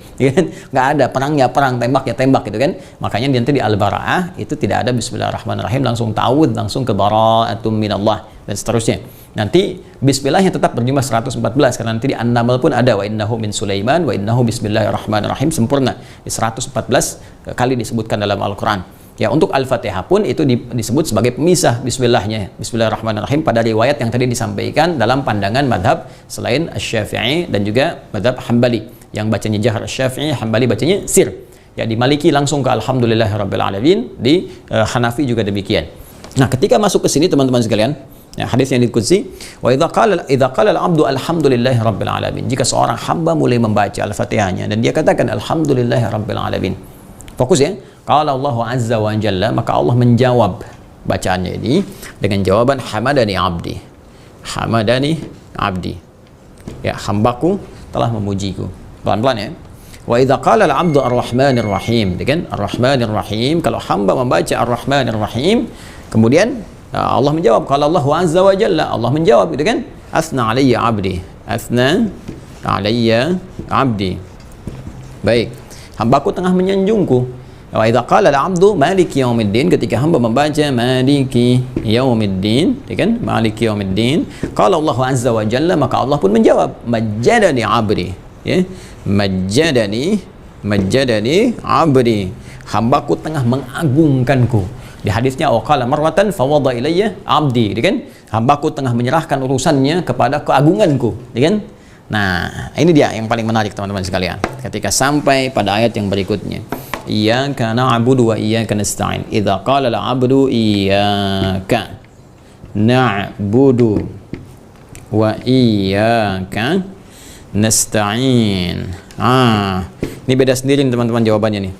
gak ada, perang ya perang, tembak ya tembak gitu kan. Makanya nanti di Al-Bara'ah itu tidak ada Bismillahirrahmanirrahim, langsung ta'awudz, langsung ke bara'atum minallah dan seterusnya. Nanti Bismillahnya tetap berjumlah 114, karena nanti di An-Naml pun ada wa innahu min Sulaiman wa innahu Bismillahirrahmanirrahim, sempurna di 114 kali disebutkan dalam Al-Quran. Ya, untuk Al-Fatihah pun itu disebut sebagai pemisah Bismillahnya, Bismillahirrahmanirrahim, pada riwayat yang tadi disampaikan dalam pandangan madhab selain Asy-Syafi'i dan juga madhab Hambali, yang bacanya jahar Asy-Syafi'i, Hambali bacanya sir. Ya, di Maliki langsung ke Alhamdulillahirabbil alamin, di Hanafi juga demikian. Nah, ketika masuk ke sini teman-teman sekalian, Ya, hadis yang diqudsi, wa idza qala al-'abdu alhamdulillahi rabbil alamin. Jika seorang hamba mulai membaca Al-Fatihahnya dan dia katakan alhamdulillahi rabbil alamin. Fokus ya. Qala Allah azza wa jalla, maka Allah menjawab bacaannya ini dengan jawaban hamadani 'abdi. Hamadani 'abdi. Ya, hambaku telah memujiku. Pelan-pelan ya. Wa idza qala al-'abdu ar-rahmanir rahim. Kan ar-rahmanir rahim, kalau hamba membaca ar-rahmanir rahim, kemudian Allah menjawab, kalau Allah azza wa jalla, Allah menjawab gitu kan, asna alayya abdi, asna alayya abdi. Baik, hambaku tengah menyanjungku. Wa idza qala al-'abdu maliki yaumiddin, ketika hamba membaca maliki yaumiddin, ya kan, maliki yaumiddin, qala Allah azza wa jalla, maka Allah pun menjawab, majjadani abdi, ya, majjadani abdi, hambaku tengah mengagungkanku. Di hadisnya waqala marwatan fawada ilayya abdi, kan? Hambaku tengah menyerahkan urusannya kepada keagunganku, kan? Nah, ini dia yang paling menarik teman-teman sekalian. Ketika sampai pada ayat yang berikutnya, iyyaka na'budu wa iyyaka nasta'in. Idza qala al-'abdu iyyaka na'budu wa iyyaka nasta'in. Ini beda sendiri teman-teman jawabannya nih.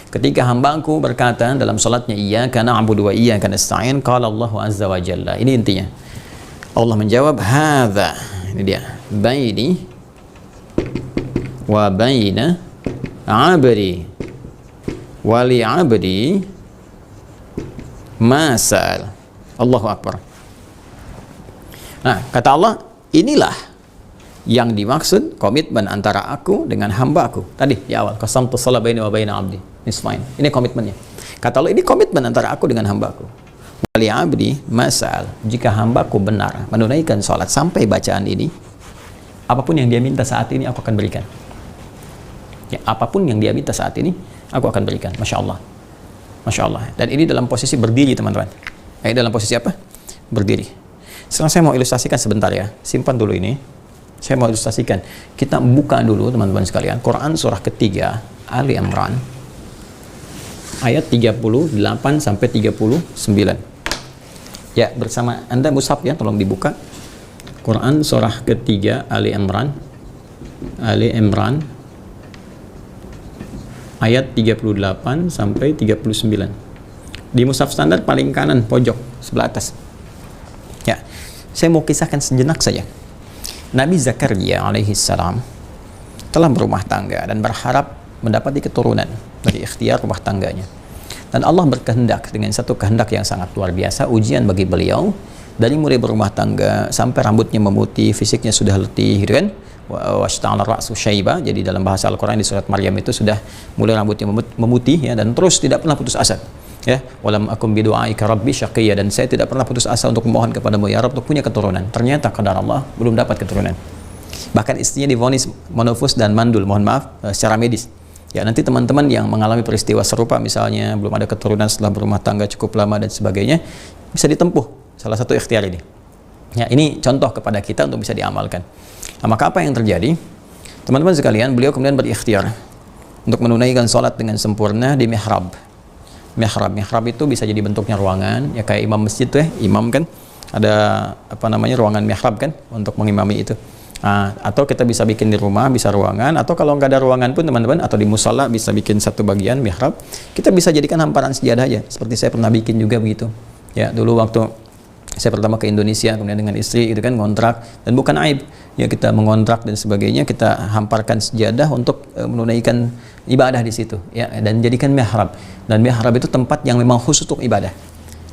Ketika hambaku berkata dalam salatnya iyyaka na'budu wa iyyaka nasta'in, qala Allah azza wa jalla. Ini intinya. Allah menjawab hadza. Ini dia. Baini wa baina 'abdi wa li 'abdi ma sa'al. Allahu akbar. Nah, kata Allah, inilah yang dimaksud komitmen antara aku dengan hambaku. Tadi di awal, qasamtu shalah baini wa baina 'abdi nisfain. Ini komitmennya. Kata Allah, ini komitmen antara aku dengan hambaku. Wali abdi masal, jika hambaku benar menunaikan sholat sampai bacaan ini, apapun yang dia minta saat ini aku akan berikan. Ya, apapun yang dia minta saat ini aku akan berikan. Masya Allah, Masya Allah. Dan ini dalam posisi berdiri teman-teman. Ini dalam posisi apa? Berdiri. Sekarang saya mau ilustrasikan sebentar ya. Simpan dulu ini. Saya mau ilustrasikan. Kita buka dulu teman-teman sekalian Quran surah ketiga Ali Imran ayat 38 sampai 39. Ya, bersama Anda mushaf ya, tolong dibuka. Quran surah ketiga Ali Imran ayat 38 sampai 39. Di mushaf standar paling kanan pojok sebelah atas. Ya, saya mau kisahkan sejenak saja. Nabi Zakaria alaihi salam telah berumah tangga dan berharap mendapati keturunan dari ikhtiar rumah tangganya. Dan Allah berkehendak dengan satu kehendak yang sangat luar biasa, ujian bagi beliau, dari mulai berumah tangga sampai rambutnya memutih, fisiknya sudah letih, gitu kan? Washta'ala ra'su syaiba. Jadi dalam bahasa Al-Qur'an di surat Maryam itu sudah mulai rambutnya memutih ya, dan terus tidak pernah putus asa. Ya, walam akum bidu'aika rabbi syaqiyya, dan saya tidak pernah putus asa untuk memohon kepadamu ya Rabb untuk punya keturunan. Ternyata qadar Allah belum dapat keturunan. Bahkan istrinya divonis monofus dan mandul, mohon maaf, secara medis. Ya, nanti teman-teman yang mengalami peristiwa serupa, misalnya belum ada keturunan setelah berumah tangga cukup lama dan sebagainya, bisa ditempuh salah satu ikhtiar ini. Ya, ini contoh kepada kita untuk bisa diamalkan. Nah, maka apa yang terjadi? Teman-teman sekalian, beliau kemudian berikhtiar untuk menunaikan sholat dengan sempurna di mihrab. Mihrab itu bisa jadi bentuknya ruangan, ya kayak imam masjid tuh ya, imam kan ada apa namanya ruangan mihrab kan untuk mengimami itu. Atau kita bisa bikin di rumah, bisa ruangan, atau kalau nggak ada ruangan pun teman-teman, atau di musala bisa bikin satu bagian mihrab. Kita bisa jadikan hamparan sejadah aja, seperti saya pernah bikin juga begitu. Ya, dulu waktu saya pertama ke Indonesia, kemudian dengan istri itu kan ngontrak, dan bukan aib ya kita mengontrak dan sebagainya, kita hamparkan sejadah untuk menunaikan ibadah di situ ya, dan jadikan mihrab. Dan mihrab itu tempat yang memang khusus untuk ibadah.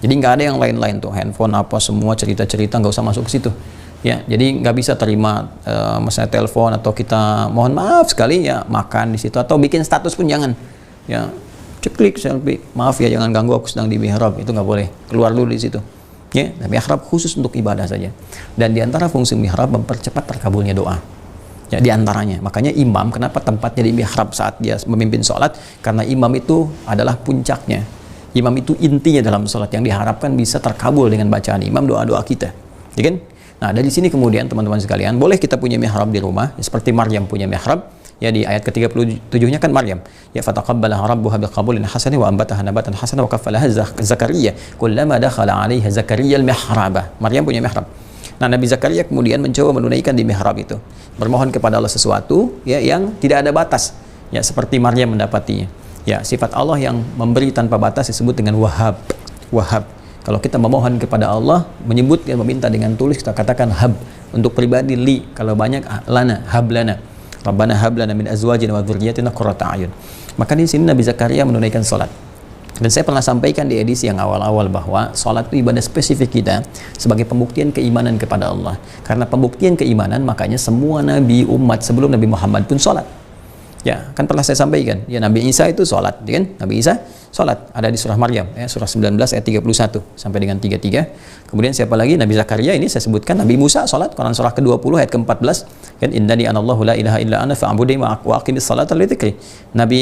Jadi nggak ada yang lain-lain tuh, handphone apa semua cerita-cerita nggak usah masuk ke situ. Ya, jadi nggak bisa terima misalnya telepon, atau kita mohon maaf sekali ya makan di situ, atau bikin status pun jangan. Ya, ceklik selfie, maaf ya jangan ganggu aku sedang di mihrab, itu nggak boleh, keluar dulu di situ. Ya, mihrab khusus untuk ibadah saja. Dan diantara fungsi mihrab mempercepat terkabulnya doa. Ya, diantaranya. Makanya imam, kenapa tempatnya di mihrab saat dia memimpin sholat? Karena imam itu adalah puncaknya. Imam itu intinya dalam sholat, yang diharapkan bisa terkabul dengan bacaan imam doa-doa kita. Ya kan? Nah, dari sini kemudian teman-teman sekalian, boleh kita punya mihrab di rumah, seperti Maryam punya mihrab. Ya, di ayat ke-37-nya kan Maryam, ya fataqabbalaha rabbuha biqabulin hasanin wa ambataha nabatan hasanan wa kaffalaha Zakaria kullama dakhala 'alaiha Zakaria al-mihraba. Maryam punya mihrab. Nah, Nabi Zakaria kemudian mencoba menunaikan di mihrab itu, bermohon kepada Allah sesuatu ya yang tidak ada batas, ya seperti Maryam mendapatinya. Ya, sifat Allah yang memberi tanpa batas disebut dengan Wahhab. Wahhab. Kalau kita memohon kepada Allah, menyebut dan meminta dengan tulus, kita katakan hab. Untuk pribadi li, kalau banyak lana, hab lana. Rabbana hab lana min azwajina wa dzurriyyatina qurrata a'yun. Maka di sini Nabi Zakaria menunaikan salat. Dan saya pernah sampaikan di edisi yang awal-awal bahwa salat itu ibadah spesifik kita sebagai pembuktian keimanan kepada Allah. Karena pembuktian keimanan, makanya semua nabi umat sebelum Nabi Muhammad pun salat. Ya, kan pernah saya sampaikan, ya Nabi Isa itu salat, kan? Nabi Isa salat, ada di surah Maryam, ya, surah 19 ayat 31 sampai dengan 33. Kemudian siapa lagi? Nabi Zakaria, ini saya sebutkan. Nabi Musa salat, Quran surah ke-20 ayat ke-14, kan innani anallahu la ilaha illa ana fa'budni wa aqimis salata li dzikri. Nabi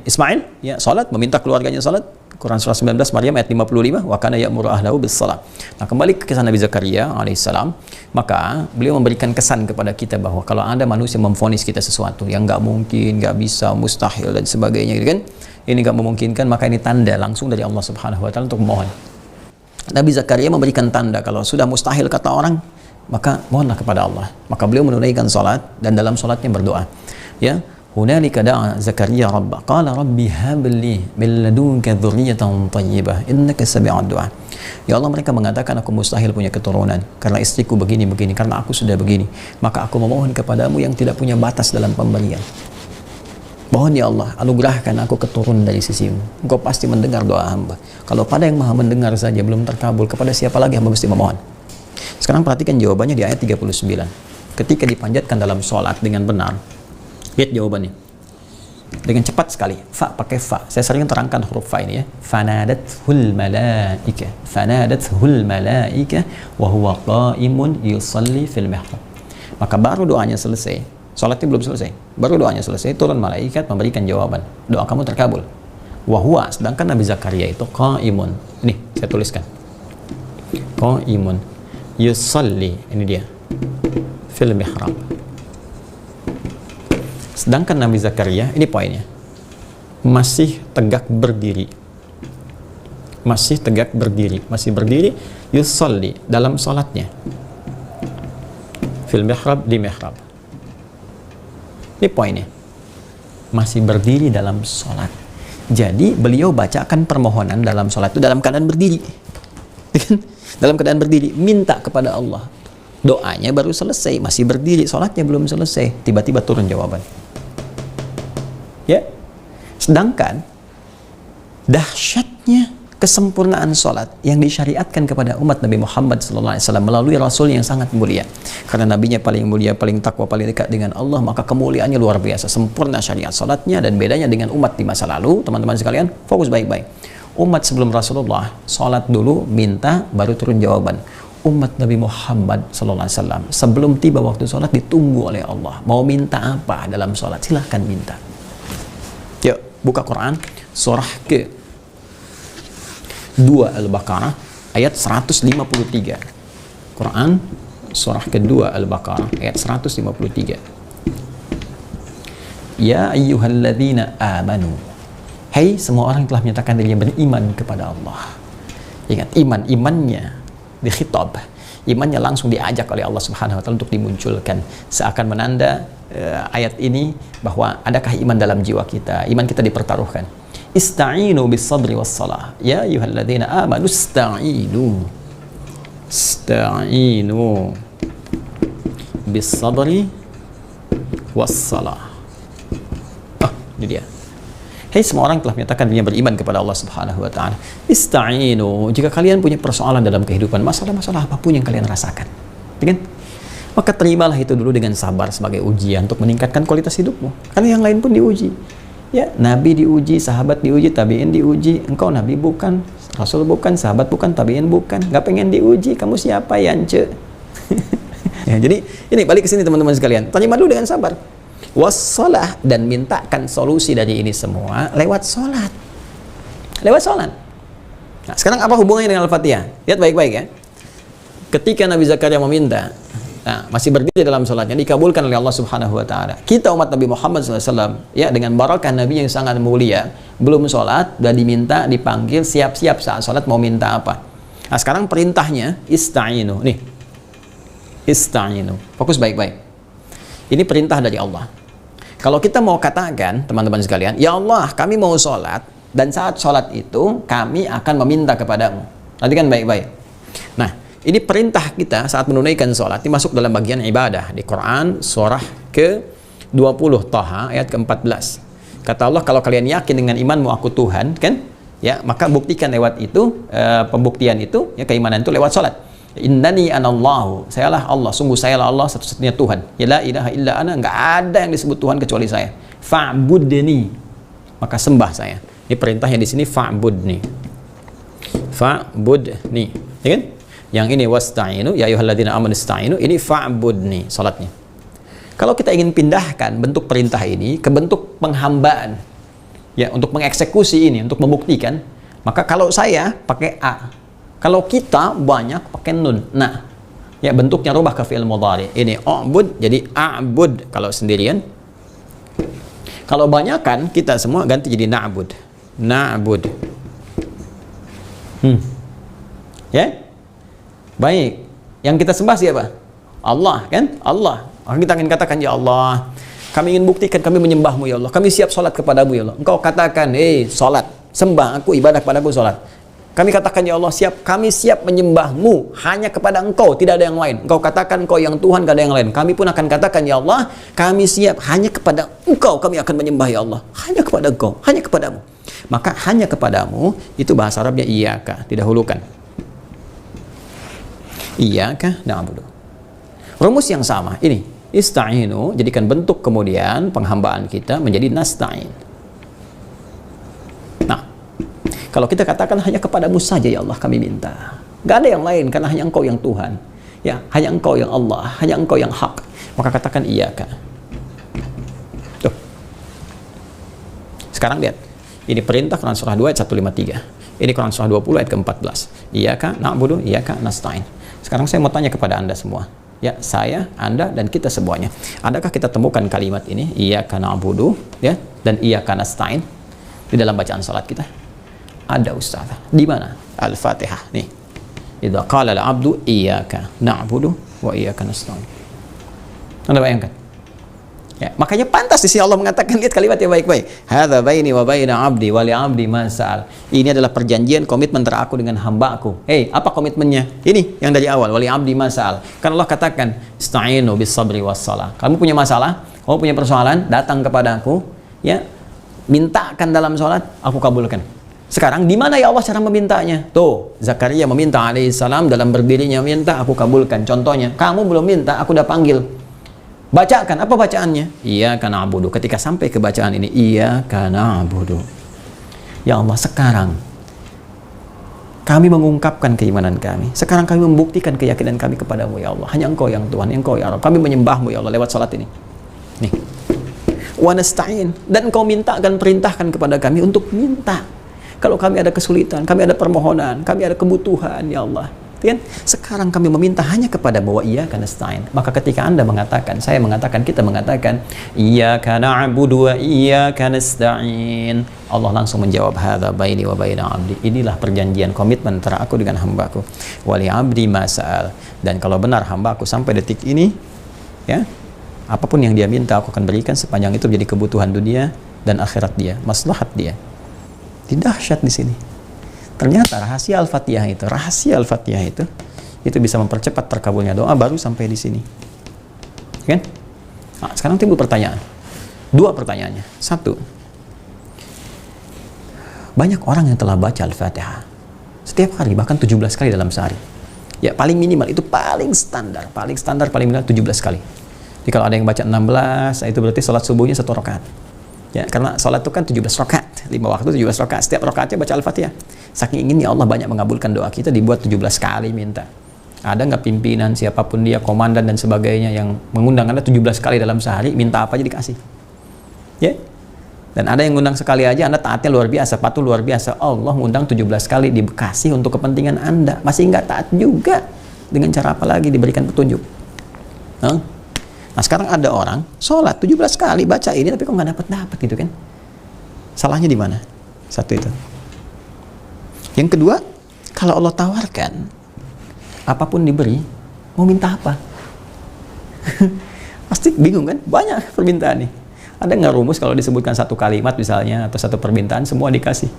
Ismail ya salat, meminta keluarganya salat, Quran surah 19 Maryam ayat 55, wa kana ya'muru ahlahu bis salat. Nah, kembali ke kisah Nabi Zakaria alaihissalam, maka beliau memberikan kesan kepada kita bahwa kalau ada manusia memvonis kita sesuatu yang nggak mungkin, nggak bisa, mustahil dan sebagainya, gitu kan, ini nggak memungkinkan, maka ini tanda langsung dari Allah Subhanahu wa taala untuk memohon. Nabi Zakaria memberikan tanda kalau sudah mustahil kata orang, maka mohonlah kepada Allah. Maka beliau menunaikan salat dan dalam salatnya berdoa. Ya, hunalika da'a Zakaria rabbah qala rabbi hab li min ladunka dzurriyyatan thayyibah innaka sami'ud du'a. Ya Allah, mereka mengatakan aku mustahil punya keturunan karena istriku begini-begini, karena aku sudah begini, maka aku memohon kepadamu yang tidak punya batas dalam pemberian. Mohon ya Allah, anugerahkan aku keturunan dari sisimu. Engkau pasti mendengar doa hamba. Kalau pada yang maha mendengar saja belum terkabul, kepada siapa lagi hamba mesti memohon? Sekarang perhatikan jawabannya di ayat 39. Ketika dipanjatkan dalam sholat dengan benar, lihat jawabannya. Dengan cepat sekali. Fa pakai fa. Saya sering terangkan huruf fa ini ya. Fanadathul malaika. Fanadathul malaika wa huwa qa'imun yusalli fil mihrab. Maka baru doanya selesai. Salatnya belum selesai, baru doanya selesai, turun malaikat memberikan jawaban, doa kamu terkabul. Wahwa, sedangkan Nabi Zakaria itu qaimun. Ini saya tuliskan, qaimun yusalli, ini dia, fil mihrab. Sedangkan Nabi Zakaria, ini poinnya, masih tegak berdiri, masih tegak berdiri, masih berdiri, yusalli dalam salatnya, fil mihrab, di mihrab. Ini poinnya, masih berdiri dalam sholat. Jadi beliau bacakan permohonan dalam sholat itu dalam keadaan berdiri. Dalam keadaan berdiri, minta kepada Allah. Doanya baru selesai, masih berdiri, sholatnya belum selesai. Tiba-tiba turun jawaban. Ya, sedangkan dahsyatnya kesempurnaan sholat yang disyariatkan kepada umat Nabi Muhammad SAW melalui Rasul yang sangat mulia. Karena nabinya paling mulia, paling takwa, paling dekat dengan Allah, maka kemuliaannya luar biasa. Sempurna syariat sholatnya, dan bedanya dengan umat di masa lalu, teman-teman sekalian, fokus baik-baik. Umat sebelum Rasulullah, sholat dulu, minta, baru turun jawaban. Umat Nabi Muhammad SAW, sebelum tiba waktu sholat, ditunggu oleh Allah. Mau minta apa dalam sholat? Silahkan minta. Yuk, buka Quran, surah ke 2 Al-Baqarah ayat 153. Quran surah kedua Al-Baqarah ayat 153. Ya ayyuhalladzina amanu, hai semua orang yang telah menyatakan dirinya beriman kepada Allah. Ingat, imannya dikhitab, imannya langsung diajak oleh Allah Subhanahu wa taala untuk dimunculkan, seakan menanda ayat ini bahwa adakah iman dalam jiwa kita, iman kita dipertaruhkan. Ista'inu bis sabri was salah. Ya ayyuhalladzina amanu ista'inu bis sabri was salah. Ini dia. Hei semua orang telah menyatakan dirinya beriman kepada Allah Subhanahu wa taala. Ista'inu, jika kalian punya persoalan dalam kehidupan, masalah-masalah apapun yang kalian rasakan, kan? Maka terimalah itu dulu dengan sabar sebagai ujian untuk meningkatkan kualitas hidupmu. Karena yang lain pun diuji. Ya, Nabi diuji, sahabat diuji, tabi'in diuji. Engkau Nabi bukan, Rasul bukan, sahabat bukan, tabi'in bukan. Gak pengen diuji, kamu siapa ya, ence? Ya, jadi ini balik ke sini teman-teman sekalian. Terima dulu dengan sabar. Wassalah, dan mintakan solusi dari ini semua lewat sholat. Lewat sholat. Nah, sekarang apa hubungannya dengan Al-Fatihah? Lihat baik-baik ya. ketika Nabi Zakaria meminta, nah, masih berdiri dalam sholatnya, dikabulkan oleh Allah Subhanahu wa Ta'ala. Kita umat Nabi Muhammad SAW, ya, dengan barakah Nabi yang sangat mulia, belum sholat, udah diminta, dipanggil, siap-siap saat sholat mau minta apa. Nah, sekarang perintahnya ista'inu. Nih, ista'inu. Fokus baik-baik. Ini perintah dari Allah. Kalau kita mau katakan, teman-teman sekalian, ya Allah, kami mau sholat, dan saat sholat itu kami akan meminta kepadamu. Perhatikan baik-baik. Nah, ini perintah kita saat menunaikan sholat, ini masuk dalam bagian ibadah di Quran surah ke-20 Taha ayat ke-14. Kata Allah, kalau kalian yakin dengan imanmu aku Tuhan, kan? Ya, maka buktikan lewat itu, pembuktian itu, ya, keimanan itu lewat sholat. Innani anallahu, sayalah Allah, sungguh sayalah Allah satu-satunya Tuhan. Ya la ilaha illa ana, enggak ada yang disebut Tuhan kecuali saya. Fa'budni, maka sembah saya. Ini perintahnya di sini fa'budni. Fa'budni, ya kan? Yang ini wasta'inu, ya ayyuhalladzina amanu ista'inu, ini fa'budni salatnya. Kalau kita ingin pindahkan bentuk perintah ini ke bentuk penghambaan, ya, untuk mengeksekusi ini, untuk membuktikan, maka kalau saya pakai a, kalau kita banyak pakai nun. Nah, ya, bentuknya rubah ke fi'il mudhari. Ini a'bud jadi a'bud kalau sendirian. Kalau banyakan kita semua ganti jadi na'bud. Na'bud. Ya? Baik. Yang kita sembah siapa? Allah, kan? Allah. Maka kita ingin katakan, ya Allah, kami ingin buktikan kami menyembahmu, ya Allah. Kami siap sholat kepadamu, ya Allah. Engkau katakan, sholat, sembah aku, ibadah kepadaku, sholat. Kami katakan, ya Allah, kami siap menyembahmu hanya kepada Engkau, tidak ada yang lain. Engkau katakan Engkau yang Tuhan, tidak ada yang lain. Kami pun akan katakan, ya Allah, kami siap hanya kepada Engkau, kami akan menyembah, ya Allah. Hanya kepada Engkau, hanya kepadamu. Maka hanya kepadamu, itu bahasa Arabnya iyyaka, didahulukan. Iyyaka na'budu. Rumus yang sama, ini. Ista'inu, jadikan bentuk kemudian penghambaan kita menjadi nasta'in. Kalau kita katakan hanya kepadamu saja, ya Allah, kami minta. Gak ada yang lain, karena hanya Engkau yang Tuhan. Ya, hanya Engkau yang Allah, hanya Engkau yang hak. Maka katakan iyyaka. Tuh. Sekarang lihat. Ini perintah Quran surah 2 ayat 153. Ini Quran surah 20 ayat ke-14. Iyyaka na'budu, iyyaka nasta'in. Sekarang saya mau tanya kepada Anda semua. Ya, saya, Anda, dan kita semuanya. Adakah kita temukan kalimat ini? Iyyaka na'budu, ya, dan iyyaka nasta'in di dalam bacaan salat kita? Ada, Ustaz. Di mana? Al-Fatihah. Nih. Idza qala al-'abdu iyyaka na'budu wa iyyaka nasta'in. Anda bayangkan? Ya, makanya pantas di sini Allah mengatakan, lihat kalimatnya baik-baik. Hadza baini wa baina 'abdi wa li 'abdi ma sa'al. Ini adalah perjanjian komitmen antara aku dengan hamba-Aku. Apa komitmennya? Ini yang dari awal, wa li 'abdi ma sa'al. Kan Allah katakan, ista'inu bis sabri was shalah. Kamu punya masalah, kamu punya persoalan, datang kepada Aku, ya. Mintakan dalam salat, Aku kabulkan. Sekarang di mana, ya Allah, cara memintanya? Tuh, Zakaria meminta alaihissalam, dalam berdirinya minta, Aku kabulkan. Contohnya, kamu belum minta, Aku udah panggil. Bacakan, apa bacaannya? Iyyaka na'budu. Ketika sampai ke bacaan ini, iyyaka na'budu. Ya Allah, sekarang kami mengungkapkan keimanan kami. Sekarang kami membuktikan keyakinan kami kepadamu, ya Allah. Hanya Engkau yang Tuhan, Engkau ya Allah. Kami menyembahmu, ya Allah, lewat salat ini. Nih. Wa nasta'in. Dan Engkau mintakan, perintahkan kepada kami untuk minta. Kalau kami ada kesulitan, kami ada permohonan, kami ada kebutuhan, ya Allah. Kan? Sekarang kami meminta hanya kepada-Mu, wa iyyaka nasta'in. Maka ketika Anda mengatakan, saya mengatakan, kita mengatakan, iyyaka na'budu wa iyyaka nasta'in, Allah langsung menjawab, hadza baini wa baina 'abdi. Inilah perjanjian komitmen antara Aku dengan hamba-Ku. Wa li 'abdi ma sa'al. Dan kalau benar hamba-Ku sampai detik ini, ya, apapun yang dia minta Aku akan berikan, sepanjang itu menjadi kebutuhan dunia dan akhirat dia, maslahat dia. Dahsyat di sini. Ternyata rahasia Al-Fatihah itu bisa mempercepat terkabulnya doa baru sampai di sini. Kan? Nah, sekarang timbul pertanyaan. Dua pertanyaannya. Satu. Banyak orang yang telah baca Al-Fatihah setiap hari, bahkan 17 kali dalam sehari. Ya, paling minimal itu paling standar, paling minimal 17 kali. Jadi kalau ada yang baca 16, itu berarti sholat subuhnya 1 rakaat. Ya, karena sholat itu kan 17 rakaat, 5 waktu 17 rakaat, setiap rakaatnya baca Al-Fatihah. Saking ingin, ya Allah, banyak mengabulkan doa kita, dibuat 17 kali minta. Ada nggak pimpinan, siapapun dia, komandan dan sebagainya, yang mengundang Anda 17 kali dalam sehari, minta apa aja dikasih? Ya? Dan ada yang ngundang sekali aja, Anda taatnya luar biasa, patuh luar biasa. Allah ngundang 17 kali, dikasih untuk kepentingan Anda, masih nggak taat juga. dengan cara apa lagi diberikan petunjuk? Nah sekarang ada orang sholat 17 kali baca ini tapi kok nggak dapat gitu kan? Salahnya di mana? Satu itu. Yang kedua, kalau Allah tawarkan apapun diberi, mau minta apa? Pasti bingung kan? Banyak permintaan nih. Ada nggak rumus kalau disebutkan satu kalimat misalnya atau satu permintaan semua dikasih?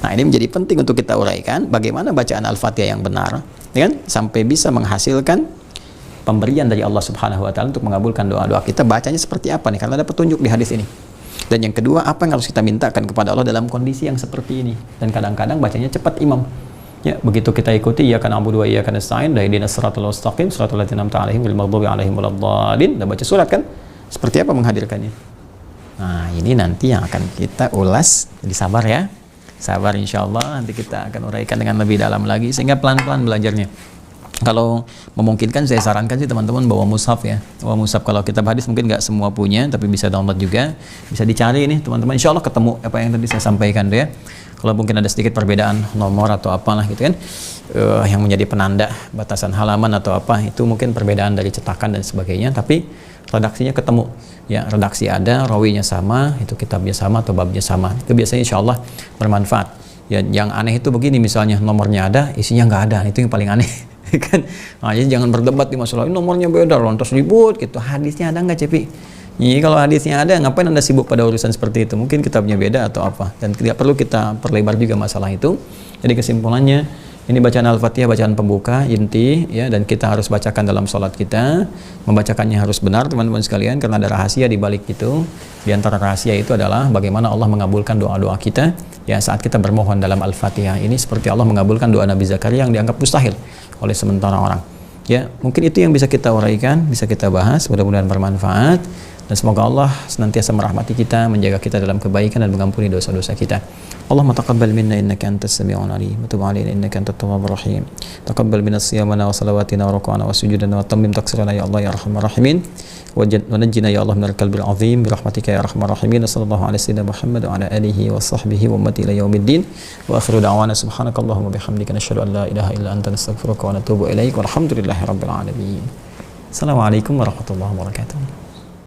Nah ini menjadi penting untuk kita uraikan bagaimana bacaan Al-Fatihah yang benar, ya kan? Sampai bisa menghasilkan pemberian dari Allah Subhanahu Wa Taala untuk mengabulkan doa-doa kita. Bacanya seperti apa nih? Karena ada petunjuk di hadis ini. Dan yang kedua, apa yang harus kita mintakan kepada Allah dalam kondisi yang seperti ini? Dan kadang-kadang bacanya cepat imam. Ya, begitu kita ikuti iyyaka na'budu wa iyyaka nasta'in, ihdinas siratal mustaqim, siratal ladzina an'amta 'alaihim ghairil maghdubi 'alaihim waladdallin. Dan baca surat kan? Seperti apa menghadirkannya? Nah, ini nanti yang akan kita ulas. Jadi sabar ya. Sabar insyaallah, nanti kita akan uraikan dengan lebih dalam lagi sehingga pelan-pelan belajarnya. Kalau memungkinkan saya sarankan sih teman-teman bawa mushaf ya. Bawa mushaf, kalau kitab hadis mungkin nggak semua punya, tapi bisa download juga. Bisa dicari ini teman-teman, insya Allah ketemu apa yang tadi saya sampaikan deh ya. Kalau mungkin ada sedikit perbedaan nomor atau apalah gitu kan, yang menjadi penanda batasan halaman atau apa, itu mungkin perbedaan dari cetakan dan sebagainya, tapi redaksinya ketemu ya, redaksi ada, rawinya sama, itu kitabnya sama atau babnya sama. Itu biasanya insya Allah bermanfaat ya. Yang aneh itu begini, misalnya nomornya ada, isinya nggak ada, itu yang paling aneh kan. Nah, jadi jangan berdebat di masalah ini nomornya beda, lantas ribut gitu. Hadisnya ada nggak Cepi? Iya, kalau hadisnya ada, ngapain Anda sibuk pada urusan seperti itu? Mungkin kitabnya beda atau apa, dan tidak perlu kita perlebar juga masalah itu. Jadi kesimpulannya, ini bacaan Al-Fatihah, bacaan pembuka inti ya, dan kita harus bacakan dalam sholat kita. Membacakannya harus benar teman-teman sekalian, karena ada rahasia di balik itu. Di antara rahasia itu adalah bagaimana Allah mengabulkan doa-doa kita ya saat kita bermohon dalam Al-Fatihah ini, seperti Allah mengabulkan doa Nabi Zakaria yang dianggap mustahil oleh sementara orang. Ya, mungkin itu yang bisa kita uraikan, bisa kita bahas, mudah-mudahan bermanfaat. Dan semoga Allah senantiasa merahmati kita, menjaga kita dalam kebaikan dan mengampuni dosa-dosa kita. Allahumma taqabbal minna innaka antas sami'ul alim wa tub 'alaina innaka antat tawwabur rahim. Taqabbal minna siyamana wa salawatina wa ruku'ana wa sujudana wa tammim taqsirana ya Allah ya arhamar rahimin. Wa najjina ya Allah minal qalbil azim bi rahmatika ya arhamar rahimin. Sallallahu alaihi wasallam Muhammad wa ala alihi wa sahbihi wa ummati ila yaumiddin. Wa akhiru da'wana subhanakallahumma bihamdika nashhadu an la ilaha illa anta nastaghfiruka wa natubu ilaik. Walhamdulillahirabbil alamin. Assalamualaikum warahmatullahi wabarakatuh.